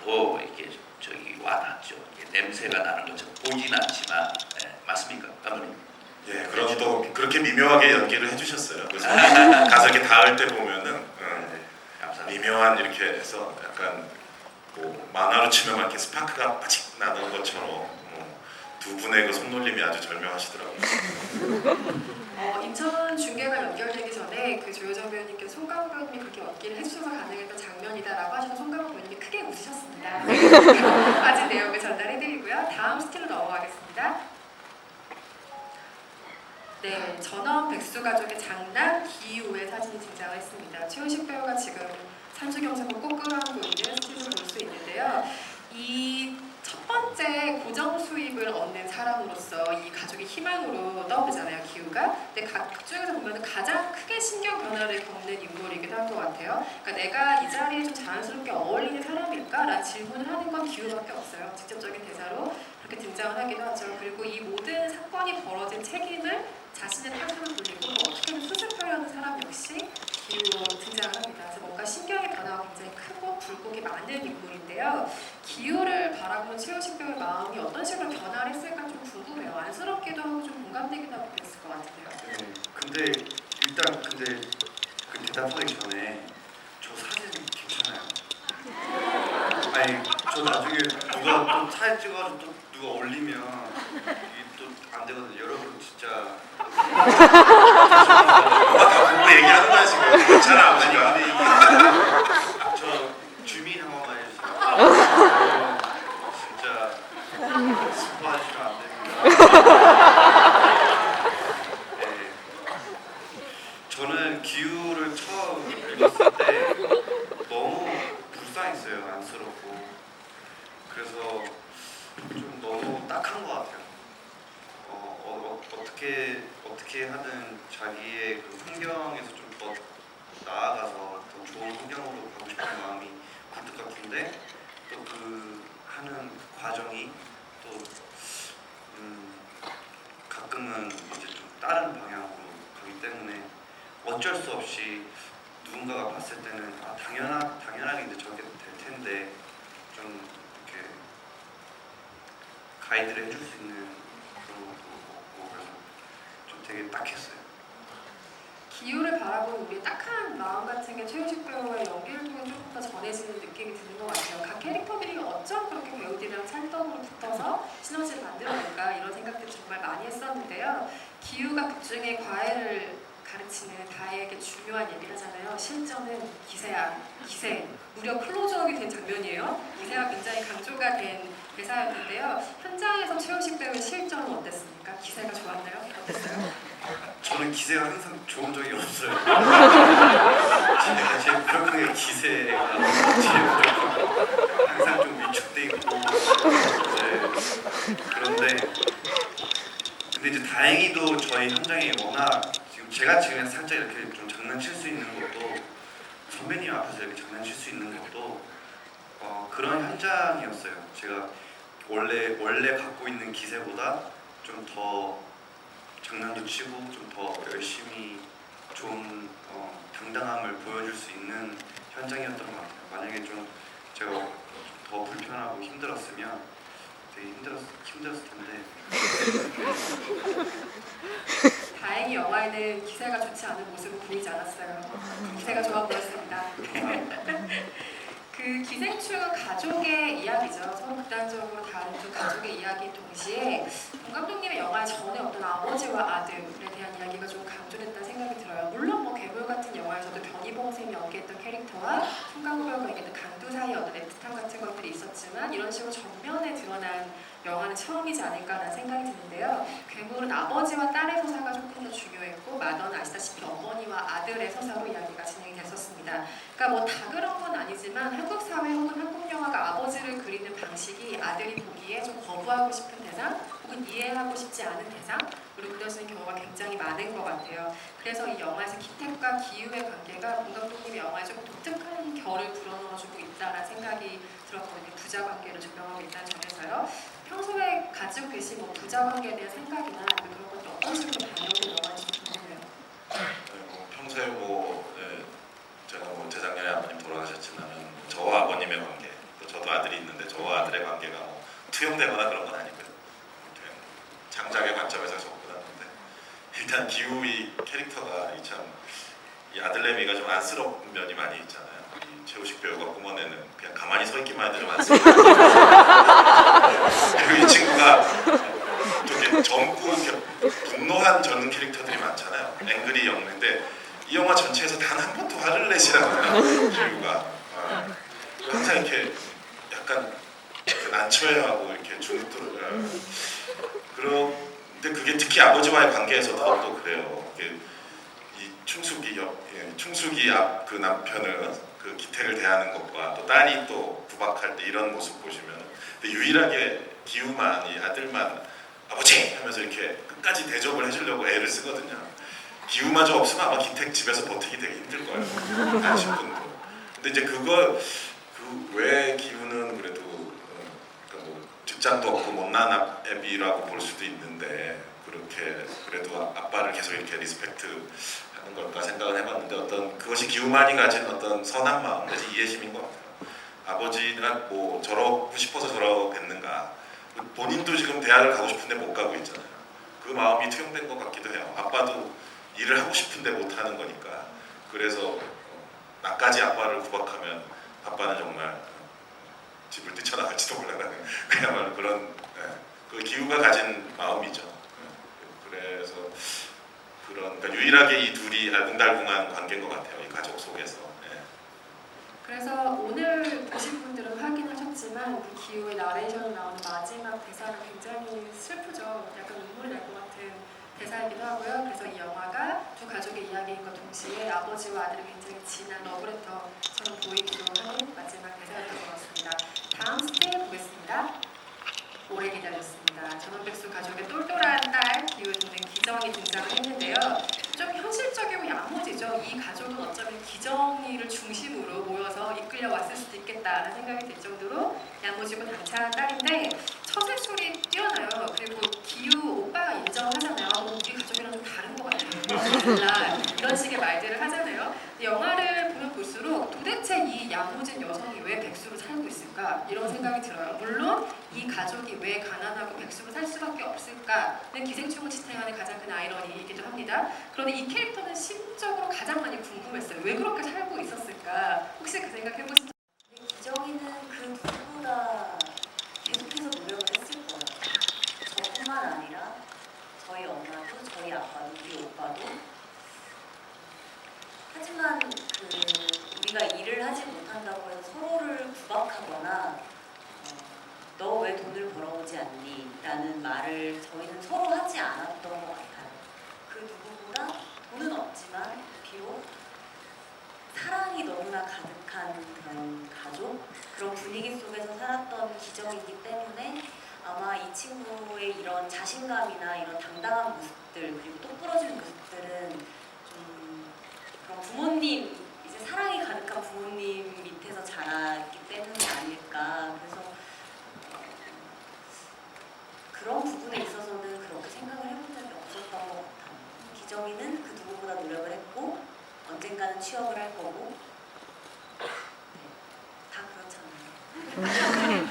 이렇게 저기 와닿죠. 냄새가 나는 것처럼 보이진 않지만 맞습니까, 감독님? 예, 그럼 또 그렇게 미묘하게 연기를 해주셨어요. 그래서 가서 이렇게 닿을 때 보면은 미묘한 이렇게 해서 약간 뭐 만화로 치면 이렇게 스파크가 빠직 나는 것처럼 두 분의 그 손놀림이 아주 절묘하시더라고요. 인천 중계가 연결되기 전에 그 조여정 배우님께서 송강호 배우님이 그렇게 연기를 해주셔서 가능했던 장면이다라고 하셔서 송강호 배우님이 크게 웃으셨습니다. 빠진 내용을 전달해드리고요. 다음 스틸로 넘어가겠습니다. 네, 전원 백수 가족의 장남 기우의 사진이 등장을 했습니다. 최우식 배우가 지금 산수경상을 꼭 끌어안고 있는 스틸을 볼 수 있는데요. 이 첫 번째 고정 수입을 얻는 사람으로서 이 가족의 희망으로 떠오르잖아요, 기우가. 근데 각 중에서 보면 가장 크게 신경 변화를 겪는 인물이기도 한 것 같아요. 그러니까 내가 이 자리에 좀 자연스럽게 어울리는 사람일까라는 질문을 하는 건 기우밖에 없어요. 직접적인 대사로 그렇게 등장을 하기도 하죠. 그리고 이 모든 사건이 벌어진 책임을 자신의 탓으로 돌리고 어떻게든 수습하려는 사람 역시 기우로 등장을 합니다. 그래서 뭔가 신경의 변화가 굉장히 크고 굴곡이 많은 인물인데요. 기우를 바라보는 최우식 배우의 마음이 어떤 식으로 변화를 했을까 좀 궁금해요. 안쓰럽기도 하고 좀 공감되기도 하고 그랬을 것 같은데요. 근데 일단 그 대답하기 전에 저 사진 나중에 누가 또 사진 찍어가지고 또 누가 올리면 이게 또 안 되거든요. 여러분 진짜 다 보고 얘기하는 거야 지금. 괜찮아 아버지가. 아니 근데 저 주민 한 번만 해주세요. 진짜 스포하시면 안 됩니다. 네. 저는 기우를 처음 읽었을 때 너무 불쌍했어요. 안쓰럽고. 그래서 좀 너무 딱한 것 같아요. 어떻게 하든 자기의 그 환경에서 좀 더 나아가서 더 좋은 환경으로 가고 싶은 마음이 굴뚝 같은데 또 그 하는 과정이 또 가끔은 이제 좀 다른 방향으로 가기 때문에 어쩔 수 없이 누군가가 봤을 때는 당연하게 이제 저게 될 텐데 좀 이렇게 가이드를 해줄 수 있는 그런 것도 없고 그래서 좀 되게 딱했어요. 기우를 바라보는 우리의 딱한 마음 같은 게 최우식 배우의 연기를 통해 조금 더 전해지는 느낌이 드는 것 같아요. 각 캐릭터들이 어쩜 그렇게 배우들이랑 찰떡으로 붙어서 시너지를 만들어낼까 이런 생각들 정말 많이 했었는데요. 기우가 극중에 과외를 가르치는 다혜에게 중요한 얘기를 하잖아요. 실전은 기세야, 기세. 무려 클로즈업이 된 장면이에요. 기세가 굉장히 강조가 된 대사였는데요. 현장에서 최우식 배우의 실전은 어땠습니까? 기세가 좋았나요? 어땠어요? 저는 기세가 항상 좋은 적이 없어요. 제 부족한 게 기세가 제일 부족하고 항상 좀 위축돼 있고 그런데 이제 다행히도 저희 현장에 워낙 제가 지금 살짝 이렇게 좀 장난칠 수 있는 것도 선배님 앞에서 이렇게 장난칠 수 있는 것도 그런 현장이었어요. 제가 원래 갖고 있는 기세보다 좀 더 장난도 치고 좀 더 열심히 좋은 당당함을 보여줄 수 있는 현장이었던 것 같아요. 만약에 좀 제가 더 불편하고 힘들었으면 되게 힘들었을 텐데 다행히 영화에는 기세가 좋지 않은 모습은 보이지 않았어요. 기세가 좋아 보였습니다. 그 기생충은 가족의 이야기죠. 서로 극단적으로 다른 두 가족의 이야기 동시에 본 감독님의 영화 전에 어떤 아버지와 아들에 대한 이야기가 좀 강조됐다는 생각이 들어요. 물론 뭐 괴물 같은 영화에서도 변희봉 쌤이 연기했던 캐릭터와 송강호 배우가 연기했던 강두 사이의 어떤 애틋함 같은 것들이 있었지만 이런 식으로 정면에 드러난 영화는 처음이지 않을까라는 생각이 드는데요. 괴물은 아버지와 딸의 서사가 조금 더 중요했고 마더는 아시다시피 어머니와 아들의 서사로 이야기가 진행이 됐었습니다. 그러니까 뭐 다 그런 건 아니지만 한국 사회 혹은 한국 영화가 아버지를 그리는 방식이 아들이 보기에 좀 거부하고 싶은 대상 혹은 이해하고 싶지 않은 대상으로 그려지는 경우가 굉장히 많은 것 같아요. 그래서 이 영화에서 기택과 기우의 관계가 본 감독님의 영화에 좀 독특한 결을 불어넣어주고 있다는 생각이 들었거든요. 부자 관계를 조명하고 있다는 점에서요. 평소에 가지고 계신 뭐 부자 관계에 대한 생각이나 그런 것도 어떤 식으로 반영된 영화인지 궁금해요. 평소에 제가 재작년에 아버님 돌아가셨지만 저와 아버님의 관계, 또 저도 아들이 있는데 저와 아들의 관계가 투영되거나 그런 건 아니고요. 그냥 장작의 관점에서 접근하는데 일단 기우의 캐릭터가 이 아들내미가 좀 안쓰러운 면이 많이 있잖아요. 이 최우식 배우가 뿜어내는 그냥 가만히 서 있기만 해도 좀 안쓰러워요. 그리고 이 친구가 좀 젊고 분노한 저는 캐릭터들이 많잖아요. 앵그리 영웅인데 이 영화 전체에서 단 한 번도 화를 내지 않아요. 기우가 항상 이렇게 약간 난처해하고 이렇게 주눅들어요. 그런데 그게 특히 아버지와의 관계에서도 또 그래요. 이 충숙이 그 남편을 그 기택을 대하는 것과 또 딸이 또 구박할 때 이런 모습 보시면 유일하게 기우만 이 아들만 아버지 하면서 이렇게 끝까지 대접을 해주려고 애를 쓰거든요. 기우마저 없으면 아마 기택 집에서 버티기 되게 힘들 거예요. 한 10분도. 근데 이제 왜 기우는 그래도 그러니까 뭐 직장도 없고 못난 애비라고 볼 수도 있는데 그렇게 그래도 아빠를 계속 이렇게 리스펙트 하는 걸까 생각을 해봤는데 어떤 그것이 기우만이 가진 어떤 선한 마음 내지 이해심인 것 같아요. 아버지가 뭐 저러고 싶어서 저러겠는가. 본인도 지금 대학을 가고 싶은데 못 가고 있잖아요. 그 마음이 투영된 것 같기도 해요. 아빠도 일을 하고 싶은데 못 하는 거니까. 그래서 나까지 아빠를 구박하면 아빠는 정말 집을 뛰쳐나갈지도 몰라라는 그야말로 그런 그 기우가 가진 마음이죠. 그래서 그러니까 유일하게 이 둘이 알콩달콩한 관계인 것 같아요. 이 가족 속에서. 그래서 오늘 보신 분들은 확인하셨지만 그 기호의 나레이션에 나오는 마지막 대사가 굉장히 슬프죠. 약간 눈물이 날 것 같은 대사이기도 하고요. 그래서 이 영화가 두 가족의 이야기인과 동시에 아버지와 아들의 굉장히 진한 러브레터처럼 보이기도 하는 마지막 대사였던 것 같습니다. 다음 스테이 보겠습니다. 오래 기다렸습니다. 전원백수 가족의 똘똘한 딸 기호의 동생 기정이 등장을 했는데요. 좀 현실적이고 야무지죠. 이 가족은 어쩌면 기정이를 중심으로 모여서 이끌려 왔을 수도 있겠다라는 생각이 들 정도로 야무지고 당찬한 딸인데 처세술이 뛰어나요. 그리고 기우 오빠가 인정하잖아요. 우리 가족이랑 좀 다른 것 같아요. 달라. 이런 식의 말들을 하잖아요. 영화를 보면 볼수록 도대체 이 야무진 여성이 왜 백수로 살고 있을까? 이런 생각이 들어요. 물론 이 가족이 왜 가난하고 백수로 살 수밖에 없을까는 기생충을 지탱하는 가장 큰 아이러니이기도 합니다. 그런데 이 캐릭터는 심적으로 가장 많이 궁금했어요. 왜 그렇게 살고 있었을까? 혹시 그 생각 해보신 적 근데 기정이는 그 누구보다 계속해서 노력을 했을 거예요. 저뿐만 아니라 저희 엄마도, 저희 아빠도, 우리 오빠도. 하지만 우리가 일을 하지 못한다고 해서 서로를 구박하거나 너 왜 돈을 벌어오지 않니? 라는 말을 저희는 서로 하지 않았던 것 같아요. 그 누구보다 돈은 없지만 비록 사랑이 너무나 가득한 그런 가족, 그런 분위기 속에서 살았던 기정이기 때문에 아마 이 친구의 이런 자신감이나 이런 당당한 모습들, 그리고 똑부러진 모습들은 좀 그런 부모님, 이제 사랑이 가득한 부모님 밑에서 자랐기 때문이 아닐까. 그래서 그런 부분에 있어서는 그렇게 생각을 해본 적이 없었던 것 같아요. 기정이는 그 누구보다 노력을 했고 언젠가는 취업을 할 거고 다 그렇잖아요.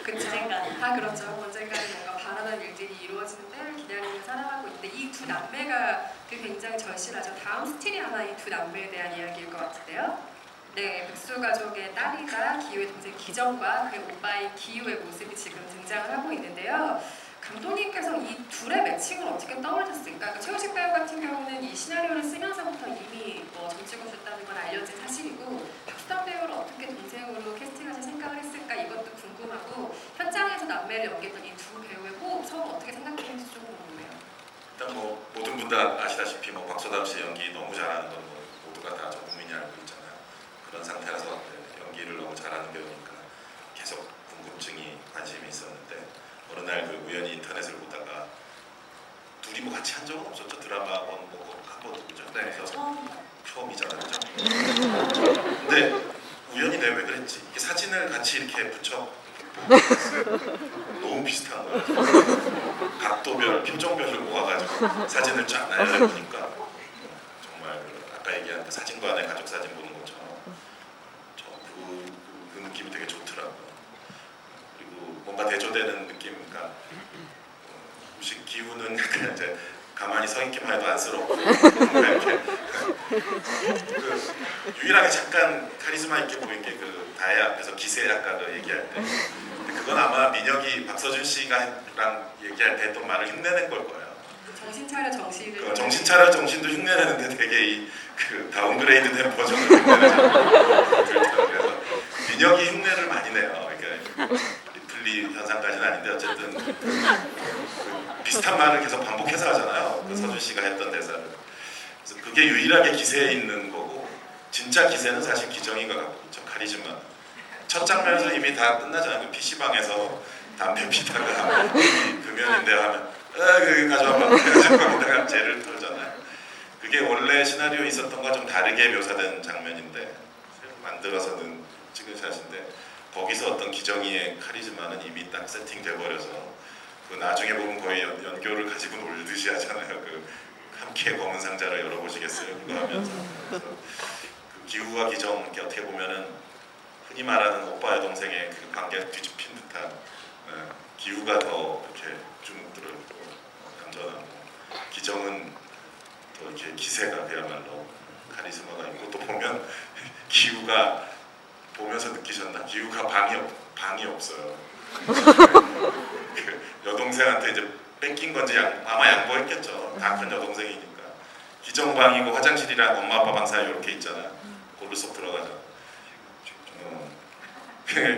그쵸? 언젠가는. 다 그렇죠. 언젠가는 뭔가 바라는 일들이 이루어지는 때를 기다리며 살아가고 있는데 이 두 남매가 굉장히 절실하죠. 다음 스틸이 아마 이 두 남매에 대한 이야기일 것 같은데요. 네, 백수 가족의 딸이자 기우의 동생 기정과 그의 오빠인 기우의 모습이 지금 등장을 하고 있는데요. 감독님께서 이 둘의 매칭을 어떻게 떠올렸을까? 그러니까 최우식 배우 같은 경우는 이 시나리오를 쓰면서부터 이미 점 찍어줬다는 건 알려진 사실이고 박수담 배우를 어떻게 동생으로 캐스팅하실 생각을 했을까? 이것도 궁금하고 현장에서 남매를 연기했던 이 두 배우의 호흡 서로 어떻게 생각했는지 좀 궁금해요. 일단 뭐 모든 분 다 아시다시피 뭐 박소담 씨 연기 너무 잘하는 건 뭐 모두가 다 전 국민이 알고 있잖아요. 그런 상태라서 연기를 너무 잘하는 배우니까 계속 궁금증이 관심이 있었는데 어느 날 그 우연히 인터넷을 보다가 둘이 뭐 같이 한 적은 없었죠. 드라마 한번 그죠? 네. 그래서 처음이잖아요, 그죠? 네. 근데 우연히 내가 왜 그랬지? 이게 사진을 같이 이렇게 붙여 너무 비슷한 거예요. 각도별, 표정별로 모아가지고 사진을 쫙 날려보니까 정말 아까 얘기한 그 사진관의 가족 사진 보는 것처럼 그 느낌이 되게 좋더라고요. 그리고 뭔가 대조되는 느낌, 그러니까 음식 기우는 그냥 이제 가만히 서 있기만 해도 안쓰럽고 이렇게 유일하게 잠깐 카리스마 있게 보인 게 그 다혜 앞에서 기세 아까 그 얘기할 때 근데 그건 아마 민혁이 박서준 씨가랑 얘기할 때 했던 말을 흉내낸 걸 거예요. 정신 차려 정신을. 그 정신 차려 정신도 흉내내는데 되게 그 다운그레이드된 버전을 흉내내잖아요. 그래서 민혁이 흉내를 많이 내요. 그러니까 리플리 현상까지는 아닌데 어쨌든 그 비슷한 말을 계속 반복해서 하잖아요. 그 서준 씨가 했던 대사를. 그래서 그게 유일하게 기세에 있는 거고 진짜 기세는 사실 기정이가 갖고 있죠. 카리스마. 첫 장면에서 이미 다 끝나잖아요. 그 PC방에서 담배 피다가 금연인데 하면 그 가져와봐. 그래서 거기다가 죄를 털잖아요. 그게 원래 시나리오에 있었던 것과 좀 다르게 묘사된 장면인데 만들어서는 찍은 샷인데 거기서 어떤 기정이의 카리스마는 이미 딱 세팅돼 버려서 그 나중에 보면 거의 연교를 가지고 놀듯이 하잖아요. 그 함께 검은 상자를 열어보시겠어요? 그거 하면서 그래서 그 기우와 기정 이렇게 어떻게 보면은 흔히 말하는 오빠 여동생의 그 관계를 뒤집힌 듯한 기우가 더 이렇게 주눅들었고 얌전하고 기정은 또 이렇게 기세가 그야말로 카리스마가 있고 또 보면 기우가 보면서 느끼셨나? 기우가 방이 없어요. 그 여동생한테 이제 뺏긴 건지 아마 양보했겠죠. 다 큰 여동생이니까. 기정방이고 화장실이랑 엄마 아빠 방 사이 이렇게 있잖아. 거기로 쏙 들어가자.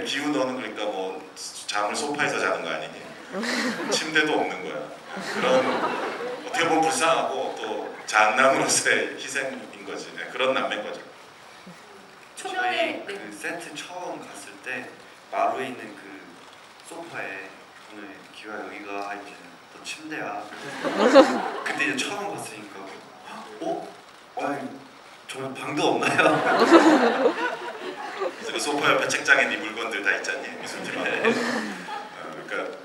기우 너는 그러니까 뭐 잠을 소파에서 자는 거 아니니? 침대도 없는 거야. 그런 어떻게 보면 불쌍하고 또 장남으로서의 희생인 거지. 네, 그런 남매인 거죠. 초면에 저희 그 세트 처음 갔을 때 마루에 있는 그 소파에 오늘 기와 여기가 이제 너 침대야. 그때 이제 처음 갔으니까 아니 저 방도 없나요? 그 소파 옆에 책장에 네 물건들 다 있잖니 미술팀한테. 그러니까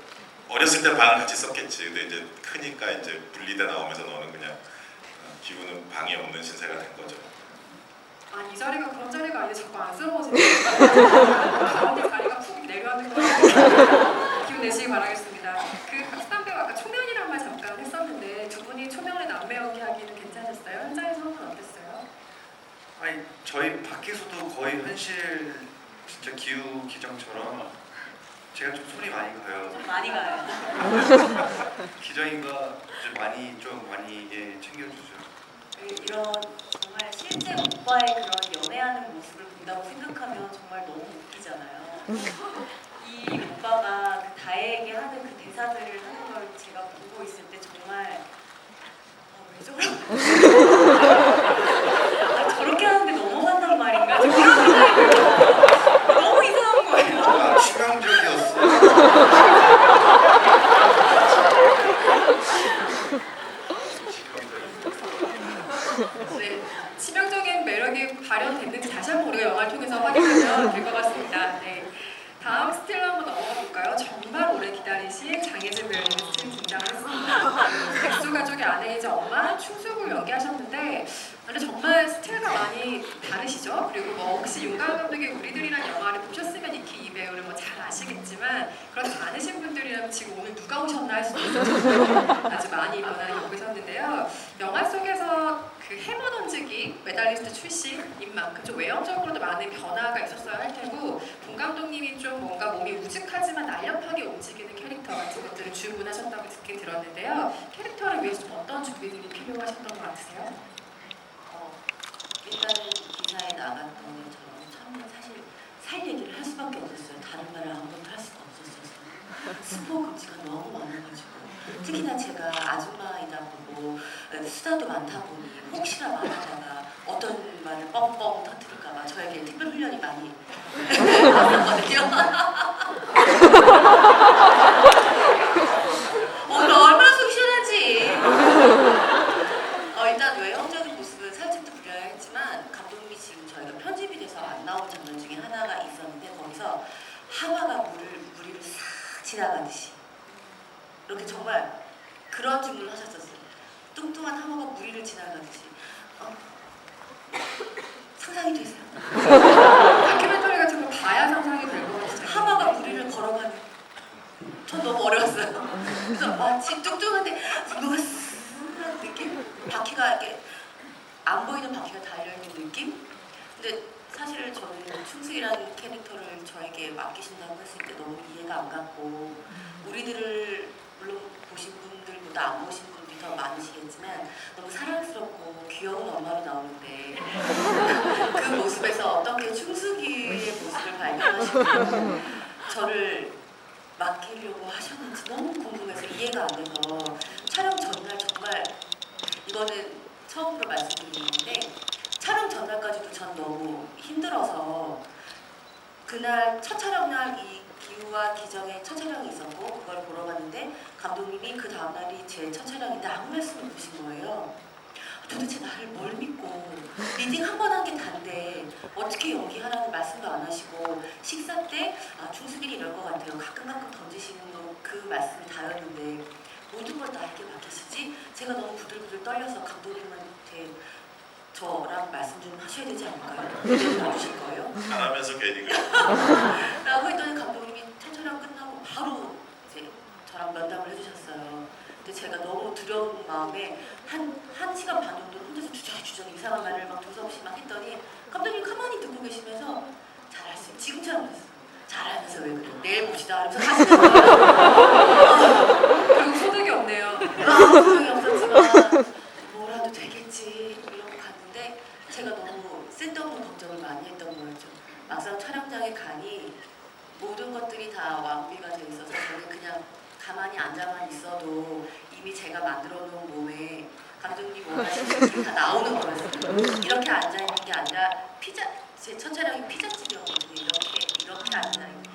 어렸을 때 방을 같이 썼겠지. 근데 이제 크니까 이제 분리돼 나오면서 너는 그냥 기우는 방이 없는 신세가 된 거죠. 이 자리가 그런 자리가 아니라 자꾸 안쓰러워지네요. 가운데 자리가 푹 내려앉는 거 기운 내시기 바라겠습니다. 그 박수담 배우 아까 초면이란 말 잠깐 했었는데 두 분이 초면에 남매 연기하기는 괜찮으셨어요? 현장에서는 어땠어요? 아니 저희 밖에서도 거의 현실 진짜 기우 기정처럼 제가 좀 손이 많이 가요. 좀 많이 가요. 기정이가 좀 많이 챙겨주죠. 이런 정말 실제 오빠의 그런 연애하는 모습을 본다고 생각하면 정말 너무 웃기잖아요. 이 오빠가 그 다혜에게 하는 그 대사들을 하는 걸 제가 보고 있을 때 정말 왜 저러고 저렇게 하는데 넘어간단 말인가? 좀 이런 생각이 들어요. 너무 이상한 거예요. 치명적이었어. 네, 치명적인 매력이 발현됐는지 다시 한번 우리가 영화를 통해서 확인하면 될 것 같습니다. 네, 다음 스틸로 한번 넘어가 볼까요? 정말 오래 기다리신 장혜진 배우님 스틸 등장했습니다. 백수 가족의 아내이자 엄마 충숙을 연기하셨는데 근데 정말 스틸과 많이 다르시죠? 그리고 뭐 혹시 윤가은 감독의 우리들이란 영화를 보셨으면 익히 이 배우를 뭐 잘 아시겠지만 그렇지 않으신 분들이라면 지금 오늘 누가 오셨나 할 수도 있어요. 아주 많이 변화를 겪으셨는데요. 영화 속에서 그 해머 던지기 메달리스트 출신인 만큼 좀 외형적으로도 많은 변화가 있었어야 할 테고 본 감독님이 좀 뭔가 몸이 우직하지만 날렵하게 움직이는 캐릭터 같은 것들을 주문하셨다고 듣긴 들었는데요. 캐릭터를 위해서 좀 어떤 준비들이 필요하셨던 것 같으세요? 일단은 기사에 나갔던 것처럼 처음에 사실 살 얘기를 할 수밖에 없었어요. 다른 말을 아무것도 할 수가 없었어서 스포 금지가 너무 많아가지고 특히나 제가 아줌마이다 보고 수다도 많다 보니 혹시나 말하다가 어떤 말을 뻥뻥 터뜨릴까봐 저에게 특별 훈련이 많이 나왔거든요. 오늘 얼마나 속이 시원하지. 일단 외형적인 모습은 살짝도 부려야 했지만 감독님이 지금 저희가 편집이 돼서 안 나온 장면 중에 하나가 있었는데 거기서 하마가 무리를 싹 지나가듯이 이렇게 정말 그런 질문을 하셨었어요. 뚱뚱한 하마가 무리를 지나가듯이 상상이 되세요? 다큐멘터리 같은 거 봐야 상상이 될 것 같아요. 하마가 무리를 걸어가는 전 너무 어려웠어요. 그래서 마치 뚱뚱한데 누가 쓱한 느낌? 바퀴가 이렇게 안 보이는 바퀴가 달려있는 느낌? 근데 사실 저는 충숙이라는 캐릭터를 저에게 맡기신다고 했을 때 너무 이해가 안 갔고 우리들을 물론 보신 분들보다 안 보신 분들이 더 많으시겠지만 너무 사랑스럽고 귀여운 엄마로 나오는데 그 모습에서 어떻게 충숙이의 모습을 발견하시고 저를 맡기려고 하셨는지 너무 궁금해서 이해가 안 돼서 촬영 전날 정말 이거는 처음으로 말씀드리는 건데 촬영 전날까지도 전 너무 힘들어서 그날 첫 촬영날 이 기우와 기정의 첫 촬영이 있었고 그걸 보러 갔는데 감독님이 그 다음날이 제 첫 촬영인데 아무 말씀을 주신 거예요. 도대체 나를 뭘 믿고 리딩 한 번 한 게 단데 어떻게 연기하라는 말씀도 안 하시고 식사 때 충숙이 이럴 것 같아요. 가끔 던지시는 거 그 말씀이 다였는데 모든 걸 나에게 맡기시지? 제가 너무 부들부들 떨려서 감독님한테 저랑 말씀 좀 하셔야 되지 않을까요? 놔주실 거예요? 안 하면서 괜히 그래. 라고 했더니 감독님이 첫 촬영 끝나고 바로 이제 저랑 면담을 해주셨어요. 근데 제가 너무 두려운 마음에 한 시간 반 정도 혼자서 주저주저 이상한 말을 막 두서없이 막 했더니 감독님 가만히 듣고 계시면서 잘할 수 있어요. 지금처럼 그랬어요. 잘하면서 왜 그래요? 봅시다. 이러면서 가시는 거예요. 그리고 소득이 없네요. 소용이 없었지만 뭐라도 되겠지 이러고 갔는데 제가 너무 쓸데없는 걱정을 많이 했던 거였죠. 막상 촬영장에 가니 모든 것들이 다 완비가 돼 있어서 저는 그냥 가만히 앉아만 있어도 이미 제가 만들어 놓은 몸에 감독님 원하시는 게 다 나오는 거였어요. 이렇게 앉아 있는 게 아니라 제 첫 촬영이 피자집이었거든요. 이렇게 앉아 있는.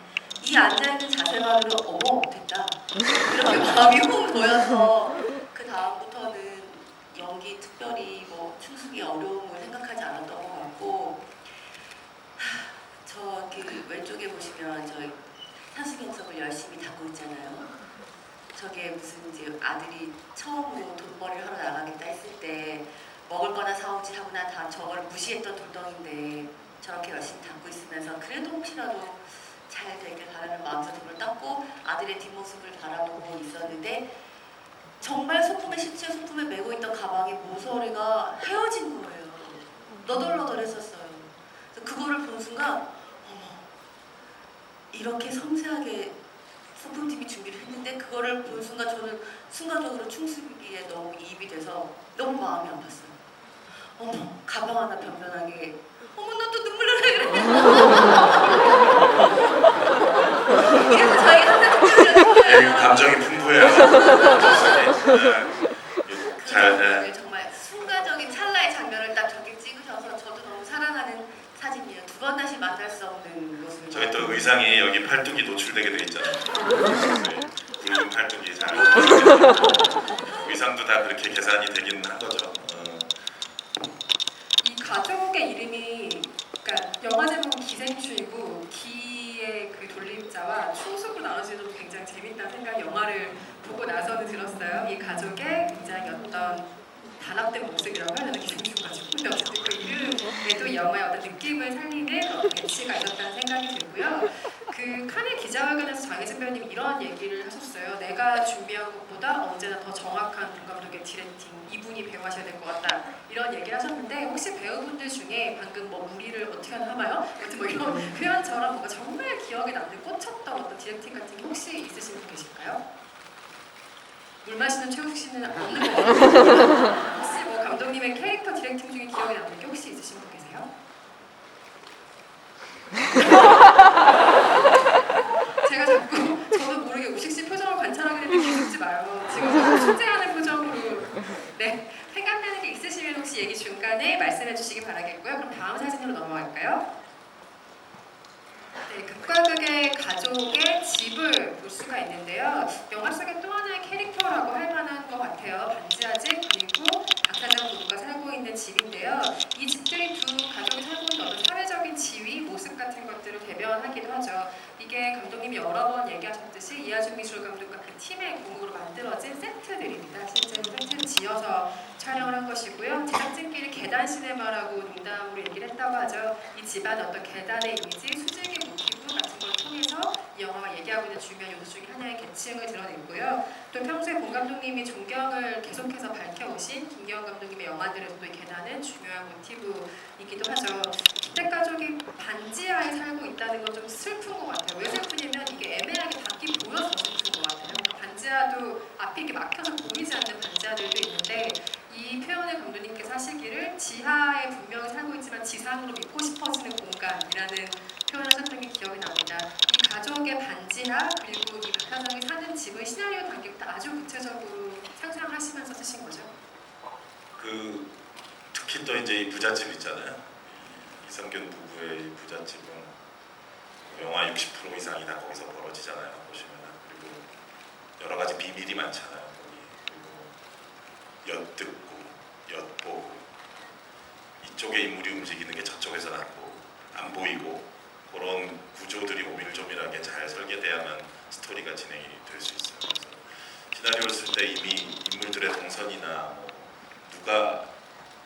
이 앉아 있는 자세만으로 어머 됐다. 이렇게 마음이 훅 보여서 그 다음부터는 연기 특별히 뭐 충숙이 어려움을 생각하지 않았던 것 같고 저 그 왼쪽에 보시면 저희 산수경석을 열심히 닦고 있잖아요. 저게 무슨 이제 아들이 처음으로 돈벌이를 하러 나가겠다 했을 때 먹을 거나 사오지 하거나 다 저걸 무시했던 돌덩인데 저렇게 열심히 닦고 있으면서 그래도 혹시라도 잘 되길 바라는 마음에서 돈을 닦고 아들의 뒷모습을 바라보고 있었는데 정말 실제 소품에 메고 있던 가방의 모서리가 헤어진 거예요. 너덜너덜했었어요. 그래서 그거를 본 순간 어머 이렇게 섬세하게 소품팀이 준비를 했는데 그거를 본 순간 저는 순간적으로 충수기에 너무 이입이 돼서 너무 마음이 아팠어요. 어머 가방 하나 변변하게 어머 나 또 눈물 나네. 그래서 저희 항상 특별히 감정이 풍부해요. 잘. 정말 순간적인 찰나의 장면을 딱 저렇게 찍으셔서 저도 너무 사랑하는 사진이에요. 두 번 다시 만날 수 없는 모습을. 저희 또 의상이 여기 팔뚝이 노출되게 돼 있잖아요. 굵은 팔뚝이 잘. 의상도 다 그렇게 계산이 되긴 한 거죠. 이 가족의 이름이 그러니까 영화 제목은 기생충이고 기의 그 돌림자와 충숙으로 나눠지는 것도 굉장히 재밌다는 생각이 영화를 보고 나서는 들었어요. 이 가족의 굉장히 어떤 단합된 모습이라고 해야 되나 기생충 가지고 어쨌든 그 이름에도 이 영화의 어떤 느낌을 살리는 어떤 배치가 있었다는 생각이 들고요. 그 카네 기자회견에서 장혜진 배우님이 이런 얘기를 하셨어요. 내가 준비한 것보다 언제나 더 정확한 본 감독의 디렉팅 이분이 배우하셔야 될 것 같다 이런 얘기를 하셨는데 혹시 배우분들 중에 방금 뭐 무리를 어떻게 하나요? 아무튼 뭐 이런 표현처럼 뭔가 정말 기억에 남는 꽂혔던 어떤 디렉팅 같은 게 혹시 있으신 분 계실까요? 물 마시는 최우식 씨는 없는 것 같아요. 혹시 뭐 감독님의 캐릭터 디렉팅 중에 기억에 남는 게 혹시 있으신 분 계세요? 제가 자꾸 저도 모르게 우식 씨 표정을 관찰하게 되는데 계속지 마요. 지금 너무 초제하는 표정으로. 네, 생각나는 게 있으시면 혹시 얘기 중간에 말씀해 주시기 바라겠고요. 그럼 다음 사진으로 넘어갈까요? 네, 극과 극의 가족의 집을 볼 수가 있는데요. 영화 속의 또 하나의 캐릭터라고 할 만한 것 같아요. 반지하 집 그리고 박사장 부부가 살고 있는 집인데요. 이 집들이 두 가족이 살고 있는 어떤 사회적인 지위, 모습 같은 것들을 대변하기도 하죠. 이게 감독님이 여러 번 얘기하셨듯이 이하준 미술 감독과 그 팀의 공으로 만들어진 세트들입니다. 실제로 세트를 지어서 촬영을 한 것이고요. 제작진끼리 계단 시네마라고 농담으로 얘기를 했다고 하죠. 이 집안 어떤 계단의 이미지, 수직의 모티브 같은 걸 통해서 이 영화가 얘기하고 있는 중요한 요소 중에 하나의 계층을 드러냈고요. 또 평소에 본 감독님이 존경을 계속해서 밝혀오신 김기현 감독님의 영화들에서도 이 계단은 중요한 모티브이기도 하죠. 주택가족이 반지하에 살고 있다는 건 좀 슬픈 것 같아요. 왜 슬프냐면 이게 애매하게 밖이 보여서 슬픈 것 같아요. 반지하도 앞이 이렇게 막혀서 보이지 않는 반지하들도 있는데 이 표현을 감독님께서 하시기를 지하에 분명히 살고 있지만 지상으로 믿고 싶어지는 공간이라는 표현을 하셨던 게 기억이 납니다. 이 가족의 반지하 그리고 이 박하정이 사는 집을 시나리오 단계부터 아주 구체적으로 상상하시면서 쓰신 거죠? 그 특히 또 이제 이 부잣집 있잖아요. 이성균 부부의 이 부잣집은 영화 60% 이상이 다 거기서 벌어지잖아요. 보시면 그리고 여러 가지 비밀이 많잖아요. 거기 그리고 엿듣고 엿보고 이쪽에 인물이 움직이는 게 저쪽에서 안 보이고 그런 구조들이 오밀조밀하게 잘 설계돼야만 스토리가 진행이 될 수 있어요. 그래서 시나리오를 쓸 때 이미 인물들의 동선이나 누가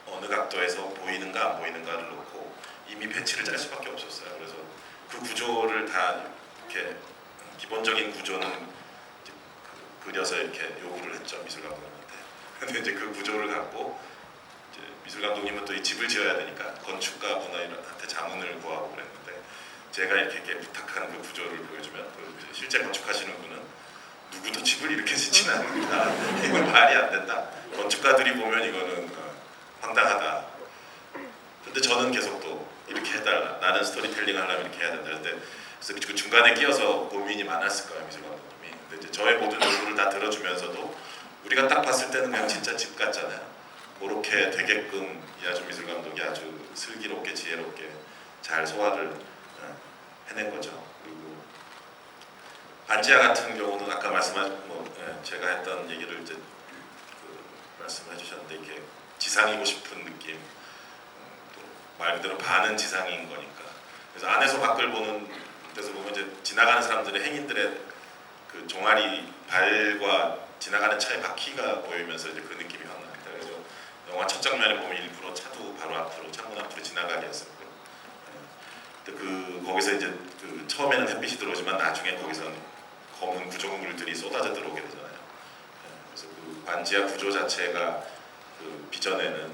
어느 각도에서 보이는가 안 보이는가를 놓고 이미 배치를 짤 수밖에 없었어요. 그래서 그 구조를 다 이렇게 기본적인 구조는 그려서 이렇게 요구를 했죠, 미술 감독님한테. 근데 이제 그 구조를 갖고 이제 미술 감독님은 또 이 집을 지어야 되니까 건축가분한테 자문을 구하고 그랬는데 제가 이렇게 부탁하는 그 구조를 보여주면 그 실제 건축하시는 분은 누구도 집을 이렇게 짓지는 않는다. 이건 말이 안 된다. 건축가들이 보면 이거는 황당하다. 근데 저는 계속 또 이렇게 해달라. 나는 스토리텔링 하려면 이렇게 해야 된다. 그래서 그 중간에 끼어서 고민이 많았을 거예요, 미술 감독님이. 근데 이제 저의 모든 요구를 다 들어주면서도 우리가 딱 봤을 때는 그냥 진짜 집 같잖아요. 그렇게 되게끔 이하준 미술 감독이 아주 슬기롭게 지혜롭게 잘 소화를 해낸 거죠. 그리고 반지하 같은 경우는 아까 말씀하신 제가 했던 얘기를 이제 말씀해 주셨는데 이게 지상이고 싶은 느낌, 또 말 그대로 반은 지상인 거니까. 그래서 안에서 밖을 보는 데서 보면 이제 지나가는 사람들의 행인들의 그 종아리 발과 지나가는 차의 바퀴가 보이면서 이제 그 느낌이 확 납니다. 그래서 영화 첫 장면에 보면 일부러 차도 바로 앞으로 창문 앞으로 지나가게 했었고, 근데 거기서 이제 처음에는 햇빛이 들어오지만 나중에 거기서는 검은 구조물들이 쏟아져 들어오게 되잖아요. 그래서 그 반지하 구조 자체가 그 빚어내는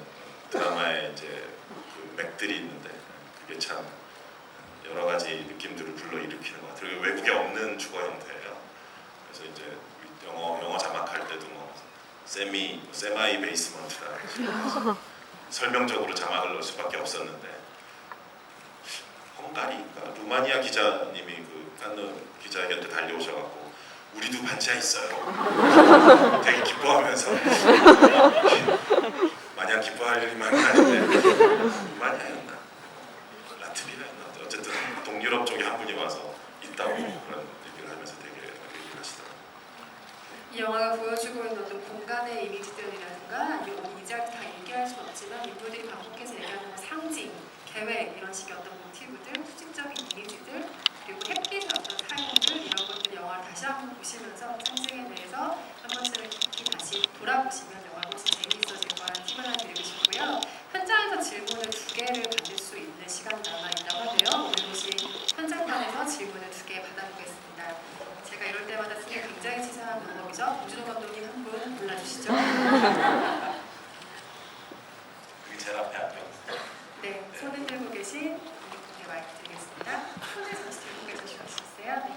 드라마의 이제 그 맥들이 있는데 그게 참 여러 가지 느낌들을 불러일으키는 것 같아요. 외국에 없는 주거 형태예요. 그래서 이제 영어 자막할 때도 뭐 세마이 베이스먼트다 설명적으로 자막을 넣을 수밖에 없었는데 헝가리인가 루마니아 기자님이 그 칸느 기자회견 때 달려오셔갖고 우리도 반지하 있어요. 되게 기뻐하면서 마냥 기뻐할 일만 아닌데 루마니아였나 라트비아였나 어쨌든 동유럽 쪽에 한 분이 와서 있다고 그런 얘기를 하면서 되게 얘기를 하시더라고요. 이 영화가 보여주고 있는 어떤 공간의 이미지들이라든가 이 자리 다 얘기할 수는 없지만 인물들이 반복해서 얘기하는 뭐 상징, 계획 이런 식의 어떤 모티브들, 수직적인 이미지들 그리고 햇빛의 어떤 사용들 이런 것들 영화를 다시 한번 보시면서 상징에 대해서 한 번쯤은 깊이 다시 돌아보시면 영화가 훨씬 재미있어질 거라는 팀을 하나 드리고 싶고요. 현장에서 질문을 2개를 받을 수 있는 시간이 남아있다고 하네요. 오늘 혹시 현장판에서 질문을 2개 받아보겠습니다. 제가 이럴 때마다 쓰는 굉장히 치사한 방법이죠. 봉준호 감독님 한 분 골라주시죠. 그게 제일 앞에 앉아 있어요. 네, 손을 들고 계신 분께 마이크 드리겠습니다. 손을 다시 들고 계셔주실 수 있어요? 네.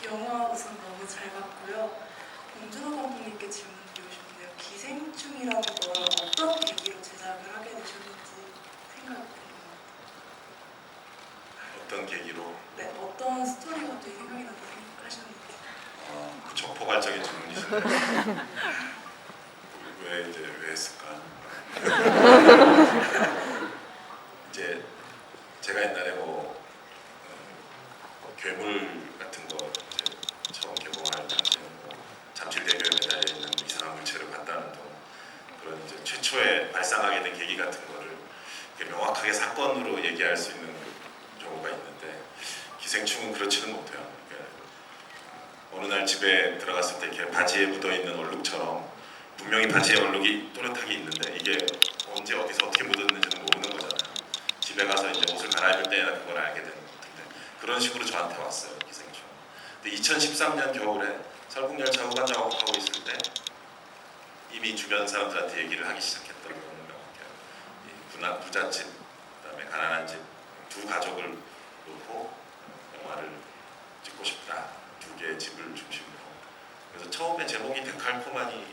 영화 우선 너무 잘 봤고요. 봉준호 감독님께 질문 드리고 싶은데요. 기생충이라는 걸 어떤 계기로 제작을 하게 되셨는지 생각이 듭니다. 어떤 계기로? 네, 어떤 스토리가 갑자기 생각이 나서 생각하셨는지. 그 촉포괄적인 질문이신데 왜 했을까? 이제 제가 옛날에 괴물 같은 거 이제 처음 개봉할 당시에는 잠실대교에 매달려 있는 이상한 물체를 봤다는 그런 이제 최초에 발상하게 된 계기 같은 거를 명확하게 사건으로 얘기할 수 있는 경우가 있는데 기생충은 그렇지는 못해요. 어느 날 집에 들어갔을 때 이렇게 바지에 묻어있는 얼룩처럼 분명히 바지에 얼룩이 또렷하게 있는데 이게 언제 어디서 어떻게 묻었는지는 모르는 거잖아요. 집에 가서 이제 옷을 갈아입을 때나 그걸 알게 되는 건데 그런 식으로 저한테 왔어요, 기생충. 근데 2013년 겨울에 설국열차 후반 작업하고 있을 때 이미 주변 사람들한테 얘기를 하기 시작했던 경우가 부잣집, 그다음에 가난한 집 두 가족을 놓고 영화를 찍고 싶다. 2개의 집을 중심으로. 그래서 처음에 제목이 데칼코마니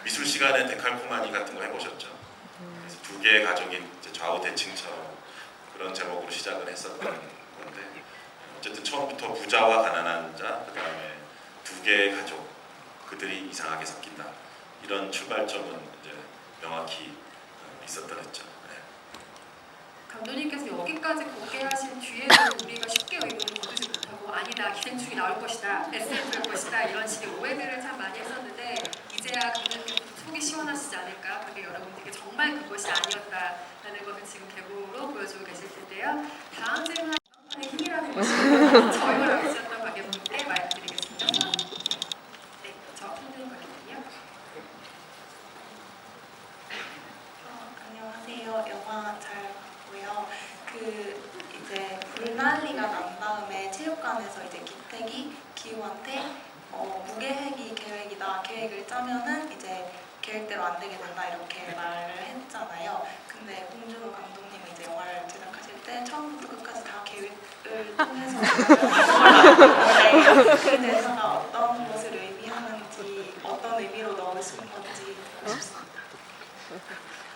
미술 시간에 데칼코마니 같은 거 해보셨죠? 그래서 2개의 가족이 이제 좌우 대칭처럼 그런 제목으로 시작을 했었던 건데 어쨌든 처음부터 부자와 가난한 자, 그 다음에 2개의 가족 그들이 이상하게 섞인다. 이런 출발점은 이제 명확히 있었던 했죠. 감독님께서 여기까지 공개하신 뒤에도 우리가 쉽게 의문을 거두지 못하고 아니다 기생충이 나올 것이다 SF일 것이다 이런 식의 오해들을 참 많이 했었는데 이제야 감독님 속이 시원하시지 않을까 그게 여러분들에게 정말 그것이 아니었다라는 것을 지금 개봉으로 보여주고 계실 텐데요. 다음 질문은 힘이라는 것이 저희가 알고 있었던 관객분께 마이크 드리겠습니다. 네, 저 흔드는 관객분이요. 안녕하세요. 영화 잘 봤고요. 이제 불난리가 난 다음에 체육관에서 이제 기택이 기우한테 무계획이 계획이다. 계획을 짜면은 이제 계획대로 안 되게 된다 이렇게 말을 했잖아요. 근데 홍준호 감독님이 이제 영화를 제작하실 때 처음부터 끝까지 다 계획을 통해서 그 대사가 어떤 것을 의미하는지 어떤 의미로 넣으신 건지 보고 싶습니다.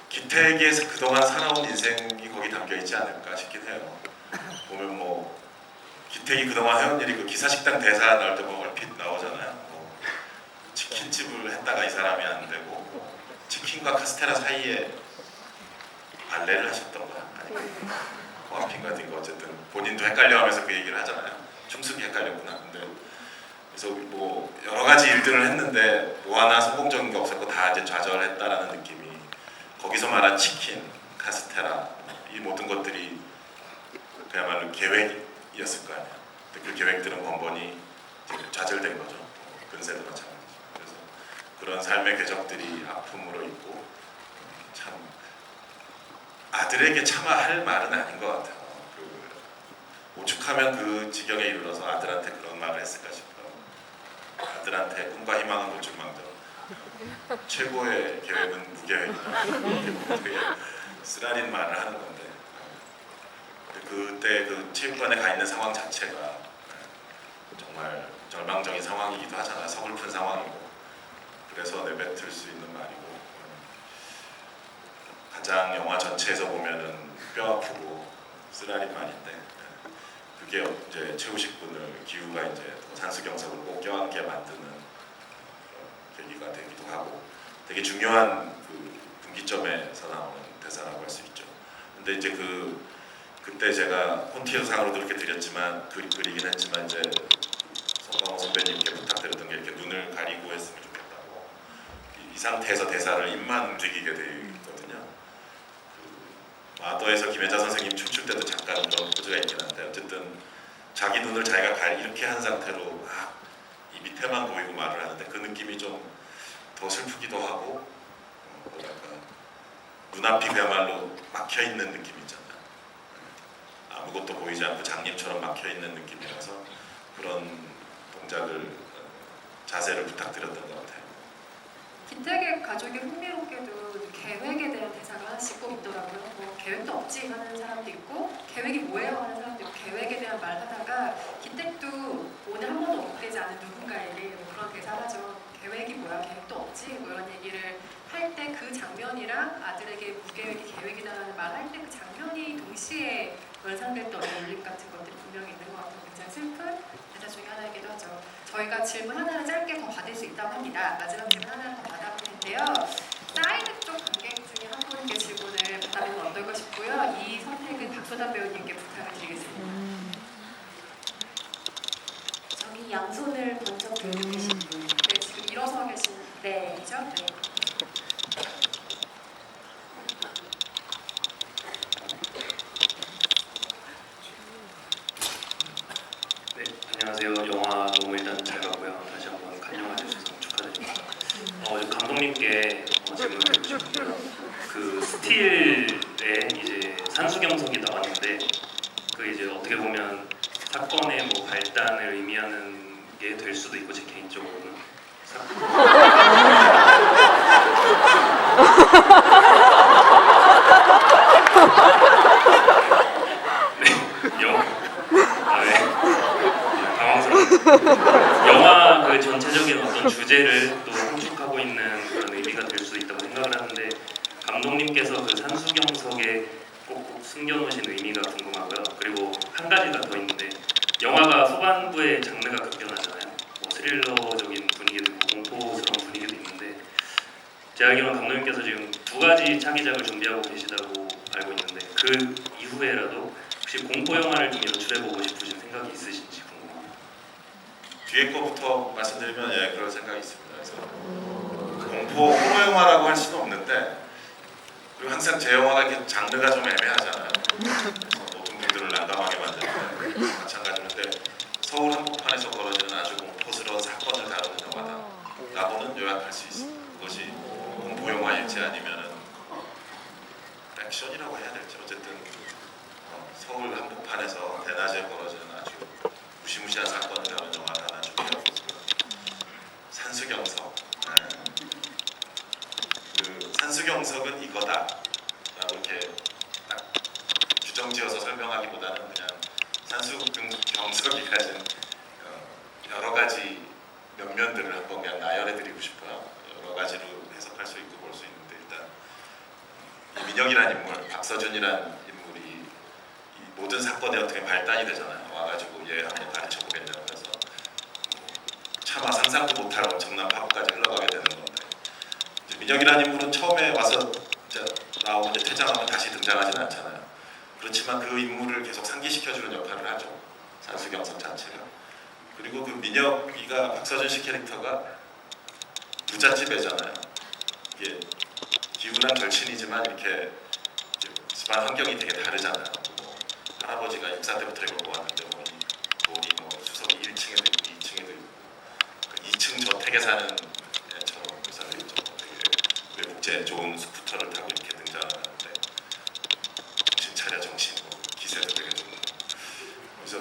기택에서 그동안 살아온 인생이 거기 담겨 있지 않을까 싶긴 해요. 보면 뭐 기택이 그동안 해온 일이 그 기사식당 대사 나올 때 보면 얼핏 나오잖아요. 뭐 치킨집을 했다가 이 사람이 안 되고 치킨과 카스테라 사이에 발레를 하셨던가 아니면 코앞인가 든가 어쨌든 본인도 헷갈려하면서 그 얘기를 하잖아요. 충숙이 헷갈렸구나. 근데 그래서 뭐 여러 가지 일들을 했는데 뭐 하나 성공적인 게 없었고 다 이제 좌절했다라는 느낌이 거기서 말한 치킨, 카스테라 이 모든 것들이 그야말로 계획이었을 거 아니에요. 근데 그 계획들은 번번이 좌절된 거죠. 근세도 마찬가지죠. 그래서 그런 삶의 궤적들이 아픔으로 있고 참 아들에게 차마 할 말은 아닌 것 같아요. 오죽하면 그 지경에 이르러서 아들한테 그런 말을 했을까 싶어요. 아들한테 꿈과 희망은 못 줄망정 최고의 계획은 무계획이다. 되게 쓰라린 말을 하는 건데 그때 그 체육관에 가 있는 상황 자체가 정말 절망적인 상황이기도 하잖아요. 서글픈 상황이고 그래서 내뱉을 수 있는 말이고 가장 영화 전체에서 보면은 뼈 아프고 쓰라린 말인데 그게 이제 최우식 군을 기우가 이제 산수경석을 꼭 껴안게 만드는 계기가 되기도 하고 되게 중요한 그 분기점에서 나오는 대사라고 할 수 있죠. 근데 이제 그때 제가 콘티에서상으로도 이렇게 드렸지만 그리긴 했지만 이제 송강호 선배님께 부탁드렸던 게 이렇게 눈을 가리고 했으면 좋겠다고 이 상태에서 대사를 입만 움직이게 되어 있거든요. 마더에서 김혜자 선생님 춤출 때도 잠깐 그런 포즈가 있긴 한데 어쨌든 자기 눈을 자기가 이렇게 한 상태로 이 밑에만 보이고 말을 하는데 그 느낌이 좀 더 슬프기도 하고 뭐랄까 눈앞이 그야말로 막혀있는 느낌 있잖아요. 아무것도 보이지 않고 장님처럼 막혀있는 느낌이라서 그런 동작을 자세를 부탁드렸던 것 같아요. 기택의 가족이 흥미롭게도 계획에 대한 대사가 하나씩 꼭 있더라고요. 뭐 계획도 없지 하는 사람도 있고 계획이 뭐예요 하는 사람도 있고 계획에 대한 말 하다가 기택도 오늘 한 번도 언급되지 않은 누군가에게 뭐 그런 대사를 하죠. 계획이 뭐야? 계획도 없지? 뭐 이런 얘기를 할 때 그 장면이랑 아들에게 무계획이 계획이다라는 말 할 때 그 장면이 동시에 연상됐던 울림 같은 것들이 분명히 있는 것 같아요. 굉장히 슬픈 대사 중에 하나이기도 하죠. 저희가 질문 하나를 짧게 더 받을 수 있다고 합니다. 마지막 질문 하나를 더 받아볼 텐데요. 사이드 쪽 관객 중에 한 분께 질문을 받아보면 어떨까 싶고요. 이 선택은 박소담 배우님께 부탁을 드리겠습니다. 저기 양손을 번쩍 들고 계신 분. 네, 지금 일어서 계신 네. 분이죠? 네. 네, 안녕하세요. 영화 너무 일단 잘 봤고요. 다시 한번 간 영화 되셔서 축하드립니다. 감독님께 질문을 드리고 싶은데요. 그 스틸에 이제 산수경석이 나왔는데 그 이제 어떻게 보면 사건의 뭐 발단을 의미하는 게 될 수도 있고 제 개인적으로는 영화 그 전체적인 어떤 주제를 또 함축하고 있는 그런 의미가 될 수 있다고 생각을 하는데 감독님께서 그 산수경석에 꼭 숨겨놓으신 의미가 궁금하고요. 그리고 한 가지가 더 있는데 영화가 후반부에 장르가 급변하잖아요. 뭐 스릴러적인 분위기도 있고 공포스러운 분위기도 있는데 제가 알기로는 감독님께서 지금 2가지 차기작을 준비하고 계시다고 알고 있는데 그 이후에라도 혹시 공포 영화를 좀 연출해보고 싶으신 생각이 있으신지 궁금합니다. 뒤에 거부터 말씀드리면 예 그런 생각이 있습니다. 그래서 공포 호러 영화라고 할 수는 없는데 그리고 항상 제 영화가 이렇게 장르가 좀 애매하잖아요. 그래서 모든 분들을 난감하게 만드는데 마찬가지인데 서울 한복판에서 벌어지는 아주 공포스러운 사건을 다루는 영화다라고는 요약할 수 있습니다. 그것이 공포 영화일지 아니면은 액션이라고 해야 될지 어쨌든 서울 한복판에서 대낮에 벌어지는 아주 무시무시한 사건을 다루는 영화가 하나 준비하고 있습니다. 산수경석. 산수경석은 이거다라고 이렇게 딱 규정지어서 설명하기보다는 그냥 산수경석이 가진 여러 가지 면면들을 한번 그냥 나열해드리고 싶어요. 여러 가지로 해석할 수 있고 볼 수 있는데 일단 이 민혁이란 인물, 박서준이란 인물이 이 모든 사건에 어떻게 발단이 되잖아요. 와가지고 얘 한번 가르쳐 보겠냐고 해서 차마 상상도 못할 엄청난 파고까지 흘러가게 되는 건데 이제 민혁이란 인물은 처음에 와서 이제 나오고 이제 퇴장하면 다시 등장하진 않잖아요. 그렇지만 그 인물을 계속 상기시켜주는 역할을 하죠. 산수경석 자체가. 그리고 그 민혁이가 박서준 씨 캐릭터가 부잣집애잖아요. 이게 기훈한 절친이지만 이렇게 집안 환경이 되게 다르잖아요. 뭐 할아버지가 육사 때부터 이걸 모았는데 뭐 돈이 뭐 수석이 1층에도 있고 2층에도 있고 2층 저택에 사는 애처럼 묘사를 했죠. 되게 외국제 좋은 스쿠터를 타고 이렇게 등장하는데 정신 차려 정신 뭐 기세도 되게 좋고 그래서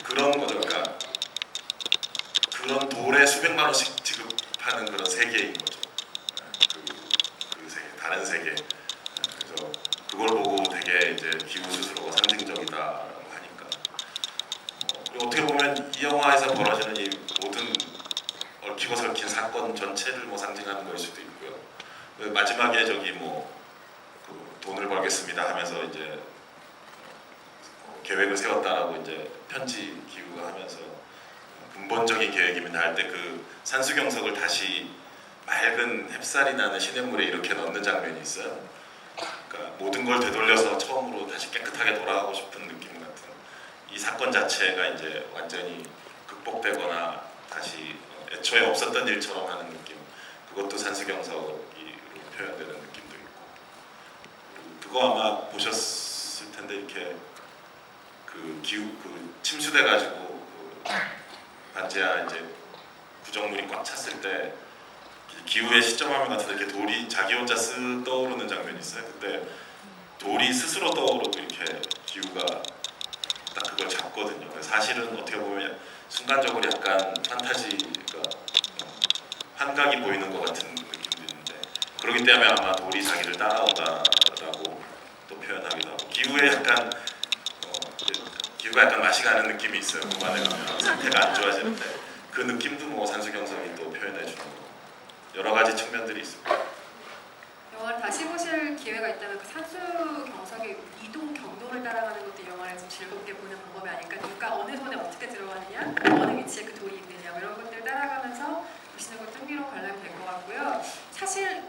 그런 거죠. 그러니까 그런 돌에 수백만 원씩 지급하는 그런 세계인 거죠. 그 세계, 다른 세계. 그래서 그걸 보고 되게 이제 기후 스스로가 상징적이다라고 하니까. 그리고 어떻게 보면 이 영화에서 벌어지는 이 모든 얽히고 설킨 사건 전체를 뭐 상징하는 거일 수도 있고요. 그 마지막에 저기 그 돈을 벌겠습니다 하면서 이제 계획을 세웠다라고 이제 편지 기우가 하면서 근본적인 계획입니다 할 때 그 산수경석을 다시 맑은 햅쌀이 나는 시냇물에 이렇게 넣는 장면이 있어요. 그러니까 모든 걸 되돌려서 처음으로 다시 깨끗하게 돌아가고 싶은 느낌 같은 이 사건 자체가 이제 완전히 극복되거나 다시 애초에 없었던 일처럼 하는 느낌. 그것도 산수경석으로 표현되는 느낌도 있고. 그거 아마 보셨을 텐데 이렇게 그 침수돼 가지고 반지하 이제 구정문이 꽉 찼을 때 기후의 시점하면 같은 이렇게 돌이 자기 혼자 쓱 떠오르는 장면이 있어요. 근데 돌이 스스로 떠오르고 이렇게 기후가 딱 그걸 잡거든요. 사실은 어떻게 보면 순간적으로 약간 판타지가 환각이 보이는 것 같은 느낌도 있는데 그렇기 때문에 아마 돌이 자기를 따라온다라고 또 표현하기도 하고 기후에 약간 기후가 약간 맛이 가는 느낌이 있어요. 공간에 가면 상태가 안 좋아지는데 그 느낌도 뭐 산수경석이 또 표현해 주는 거 여러 가지 측면들이 있습니다. 영화를 다시 보실 기회가 있다면 그 산수경석의 이동 경로를 따라가는 것도 이 영화를 좀 즐겁게 보는 방법이 아닐까. 누가 어느 손에 어떻게 들어가느냐, 어느 위치에 그 돌이 있느냐 이런 것들을 따라가면서 보시는 것도 흥미로운 관람이 될 것 같고요. 사실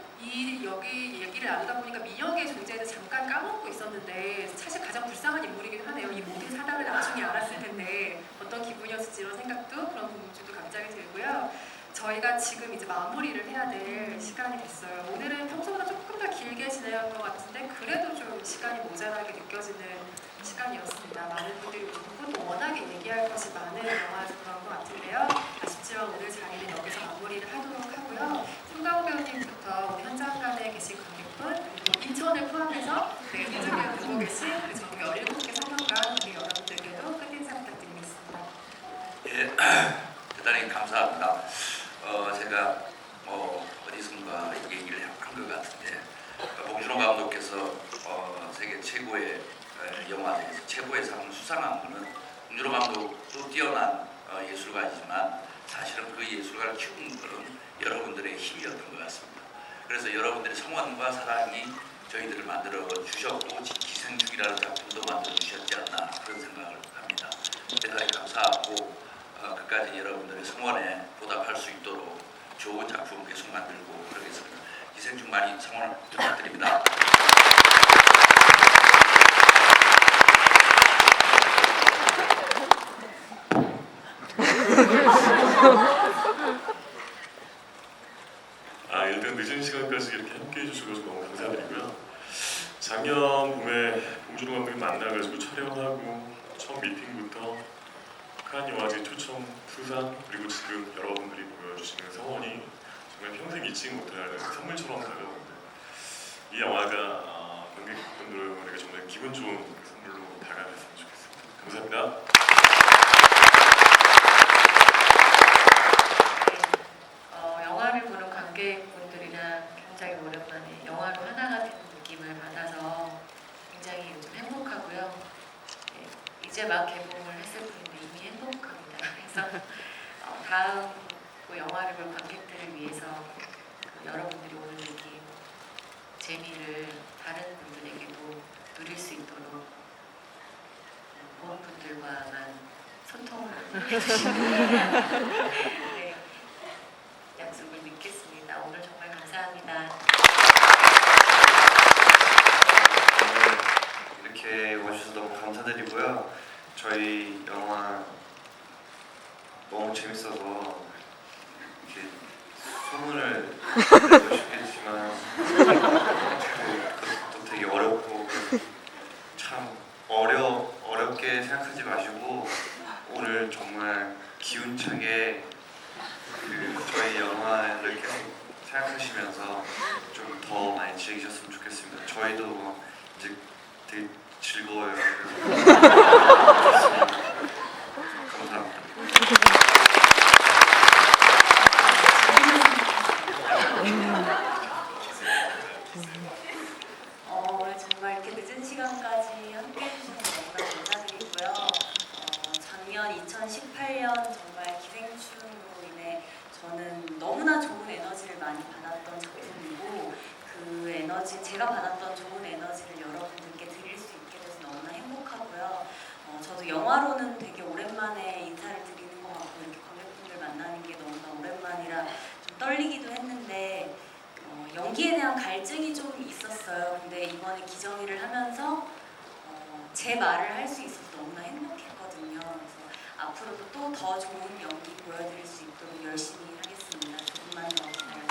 여기 얘기를 나누다 보니까 민혁의 존재는 잠깐 까먹고 있었는데 사실 가장 불쌍한 인물이긴 하네요. 이 모든 사단을 나중에 알았을 텐데 어떤 기분이었을지 이런 생각도 그런 궁금증도 갑자기 들고요. 저희가 지금 이제 마무리를 해야 될 시간이 됐어요. 오늘은 평소보다 조금 더 길게 진행한 것 같은데 그래도 좀 시간이 모자라게 느껴지는 시간이었습니다. 많은 분들이 오고 또 워낙에 얘기할 것이 많은 영화여서 그런 것 같은데요. 아쉽지만 오늘 자리는 여기서 마무리를 하도록 하고요. 송강호 배우님부터 우리 현장관에 계신 관객분 그리고 인천을 포함해서 대중에 보고 계신 우리 전국 17개 성형관 우리 여러분들께도 끝인사 부탁드리겠습니다. 예, 대단히 감사합니다. 제가 어디선가 얘기를 한 것 같은데 봉준호 감독께서 세계 최고의 영화제에서 최고의 상을 수상한 것은 봉준호 감독도 뛰어난 예술가이지만 사실은 그 예술가를 키운 것은 여러분들의 힘이었던 것 같습니다. 그래서 여러분들의 성원과 사랑이 저희들을 만들어 주셨고 기생충이라는 작품도 만들어 주셨지 않나 그런 생각을 합니다. 대단히 감사하고 끝까지 여러분들의 성원에 보답할 수 있도록 좋은 작품 계속 만들고 그러겠습니다. 기생충 많이 성원 부탁드립니다. 일단 늦은 시간까지 이렇게 함께해 주셔서 너무 감사드리고요. 작년 봄에 봉준호 감독님 만나가지고 촬영하고 첫 미팅부터 칸 영화제 초청 수상 그리고 지금 여러분들이 보여주시는 성원이 정말 평생 잊지 못할 선물처럼 다가오는데 이 영화가 관객분들에게 정말 기분 좋은 선물로 다가갔으면 좋겠습니다. 감사합니다. 영화를 보는 관객분들이나 굉장히 오랜만에 영화로 하나가 되는 느낌을 받아서 굉장히 요즘 행복하고요. 네, 이제 막 개봉을 했을 뿐인데 이미 행복합니다. 그래서 다음 그 영화를 볼 관객들을 위해서 그 여러분들이 오늘 느낀 재미를 다른 분들에게도 누릴 수 있도록 모든 분들과만 소통을 해주시는 네, 약속을 믿겠습니다. 오늘 정말 감사합니다. 이렇게 와주셔서 너무 감사드리고요. 저희 영화 너무 재밌어서 이렇게 소문을 내고 싶겠지만 그것도 되게 어렵고 참 어렵게 생각하지 마시고 오늘 정말 기운차게 저희 영화를 계속 생각하시면서 좀 더 많이 즐기셨으면 좋겠습니다. 저희도 뭐 이제 되게 즐거워요. 좋습니다. 감사합니다. 정말 이렇게 늦은 시간까지 함께 해주셔서 정말 감사드리고요. 작년 2018년 정말 기생충으로 인해 저는 너무나 좋은 에너지를 많이 받았던 작품이고 그 에너지, 제가 받았던 좋은 에너지를 여러분들께 드릴 수 있게 돼서 너무나 행복하고요. 저도 영화로는 되게 오랜만에 인사를 드리는 것 같고 이렇게 관객분들 만나는 게 너무나 오랜만이라 좀 떨리기도 했는데 연기에 대한 갈증이 좀 있었어요. 근데 이번에 기정이를 하면서 제 말을 할 수 있어서 너무나 행복했거든요. 그래서 앞으로도 또 더 좋은 연기 보여드릴 수 있도록 열심히 하겠습니다. 조금만 더 기다려주세요.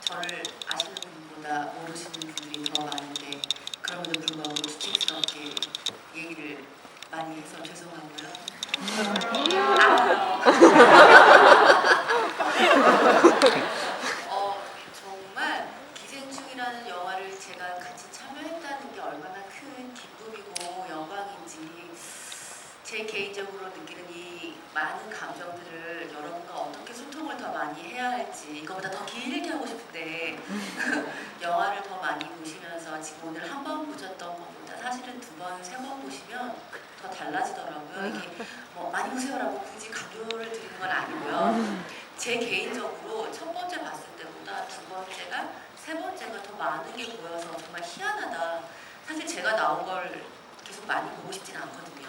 저를 아시는 분보다 모르시는 분들이 더 많은데 그럼에도 불구하고 수치스럽게 얘기를 많이 해서 죄송하고요. 정말 기생충이라는 영화를 제가 같이 참여했다는 게 얼마나 큰 기쁨이고 영광인지 제 개인적으로 느끼는 이 많은 감정들을 여러분과 어떻게 소통을 더 많이 해야 할지 이거보다 더 길게 하고 싶은데 영화를 더 많이 보시면서 지금 오늘 한 번 보셨던 것보다 사실은 두 번, 세 번 보시면 더 달라지더라고요. 이게 뭐 많이 보세요라고 굳이 강요를 드리는 건 아니고요. 제 개인적으로 첫 번째 봤을 때보다 두 번째가 세 번째가 더 많은 게 보여서 정말 희한하다. 사실 제가 나온 걸 계속 많이 보고 싶진 않거든요.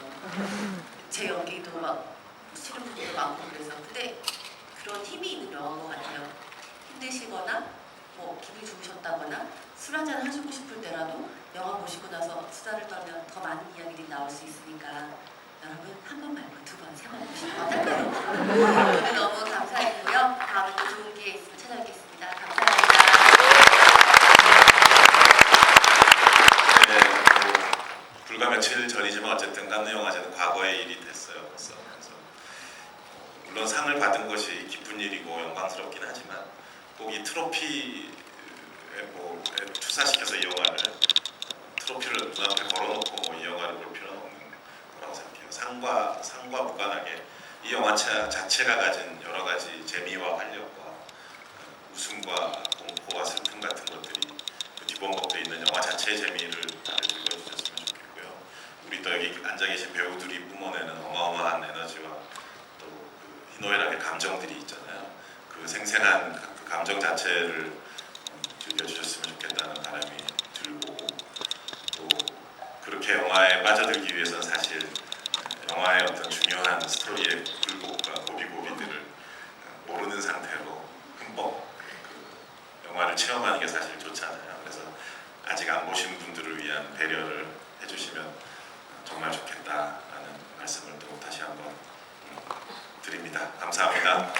제 연기도 막 싫은 부분도 많고 그래서 근데 그런 힘이 있는 영화인 것 같아요. 힘드시거나 뭐 기분이 좋으셨다거나 술 한잔 하시고 싶을 때라도 영화 보시고 나서 수다를 떨면 더 많은 이야기들이 나올 수 있으니까 여러분 한 번 말고 두 번, 세 번 보시면 어떨까요? 오늘 너무 감사했고요. 다음에 또 좋은 기회 있으면 찾아뵙겠습니다. 감사합니다. 네, 불과 며칠 전이지만 어쨌든 칸느 영화제는 과거의 일이 됐어요. 벌써. 그래서 물론 상을 받은 것이 기쁜 일이고 영광스럽긴 하지만 꼭 이 트로피에 뭐 투사시켜서 이 영화를 트로피를 눈앞에 걸어놓고 이 영화를 볼 필요는 없는 거라고 생각해요. 상과 무관하게 이 영화 자체가 가진 여러 가지 재미와 활력과 웃음과 공포와 슬픔 같은 것들이 그 뒤범벅돼 있는 영화 자체의 재미를 다들 즐겨주셨으면 좋겠고요. 우리 또 여기 앉아 계신 배우들이 뿜어내는 어마어마한 에너지와 또 그 희노애락의 감정들이 있잖아요. 그 생생한 그 감정 자체를 즐겨주셨으면 좋겠다는 바람이 들고 또 그렇게 영화에 빠져들기 위해서는 사실 영화의 어떤 중요한 스토리의 굴곡과 고비고비들을 모르는 상태로 흠뻑 그 영화를 체험하는 게 사실 좋잖아요. 그래서 아직 안 보신 분들을 위한 배려를 해주시면 정말 좋겠다라는 말씀을 또 다시 한번 드립니다. 감사합니다.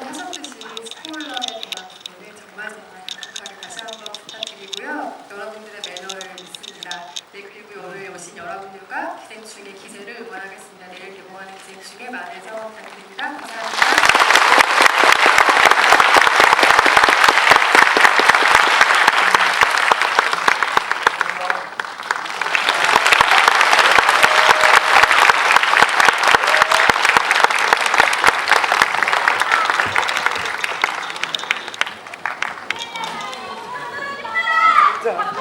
하셨듯이 스포일러에 대한 부분을 정말 정확하게 다시 한번 부탁드리고요. 여러분들의 매너를 믿습니다. 네, 그리고 오늘 오신 여러분들과 기생충의 기세를 응원하겠습니다. 내일 개봉하는 기생충의 많은 성원 부탁드립니다. 감사합니다. 진짜.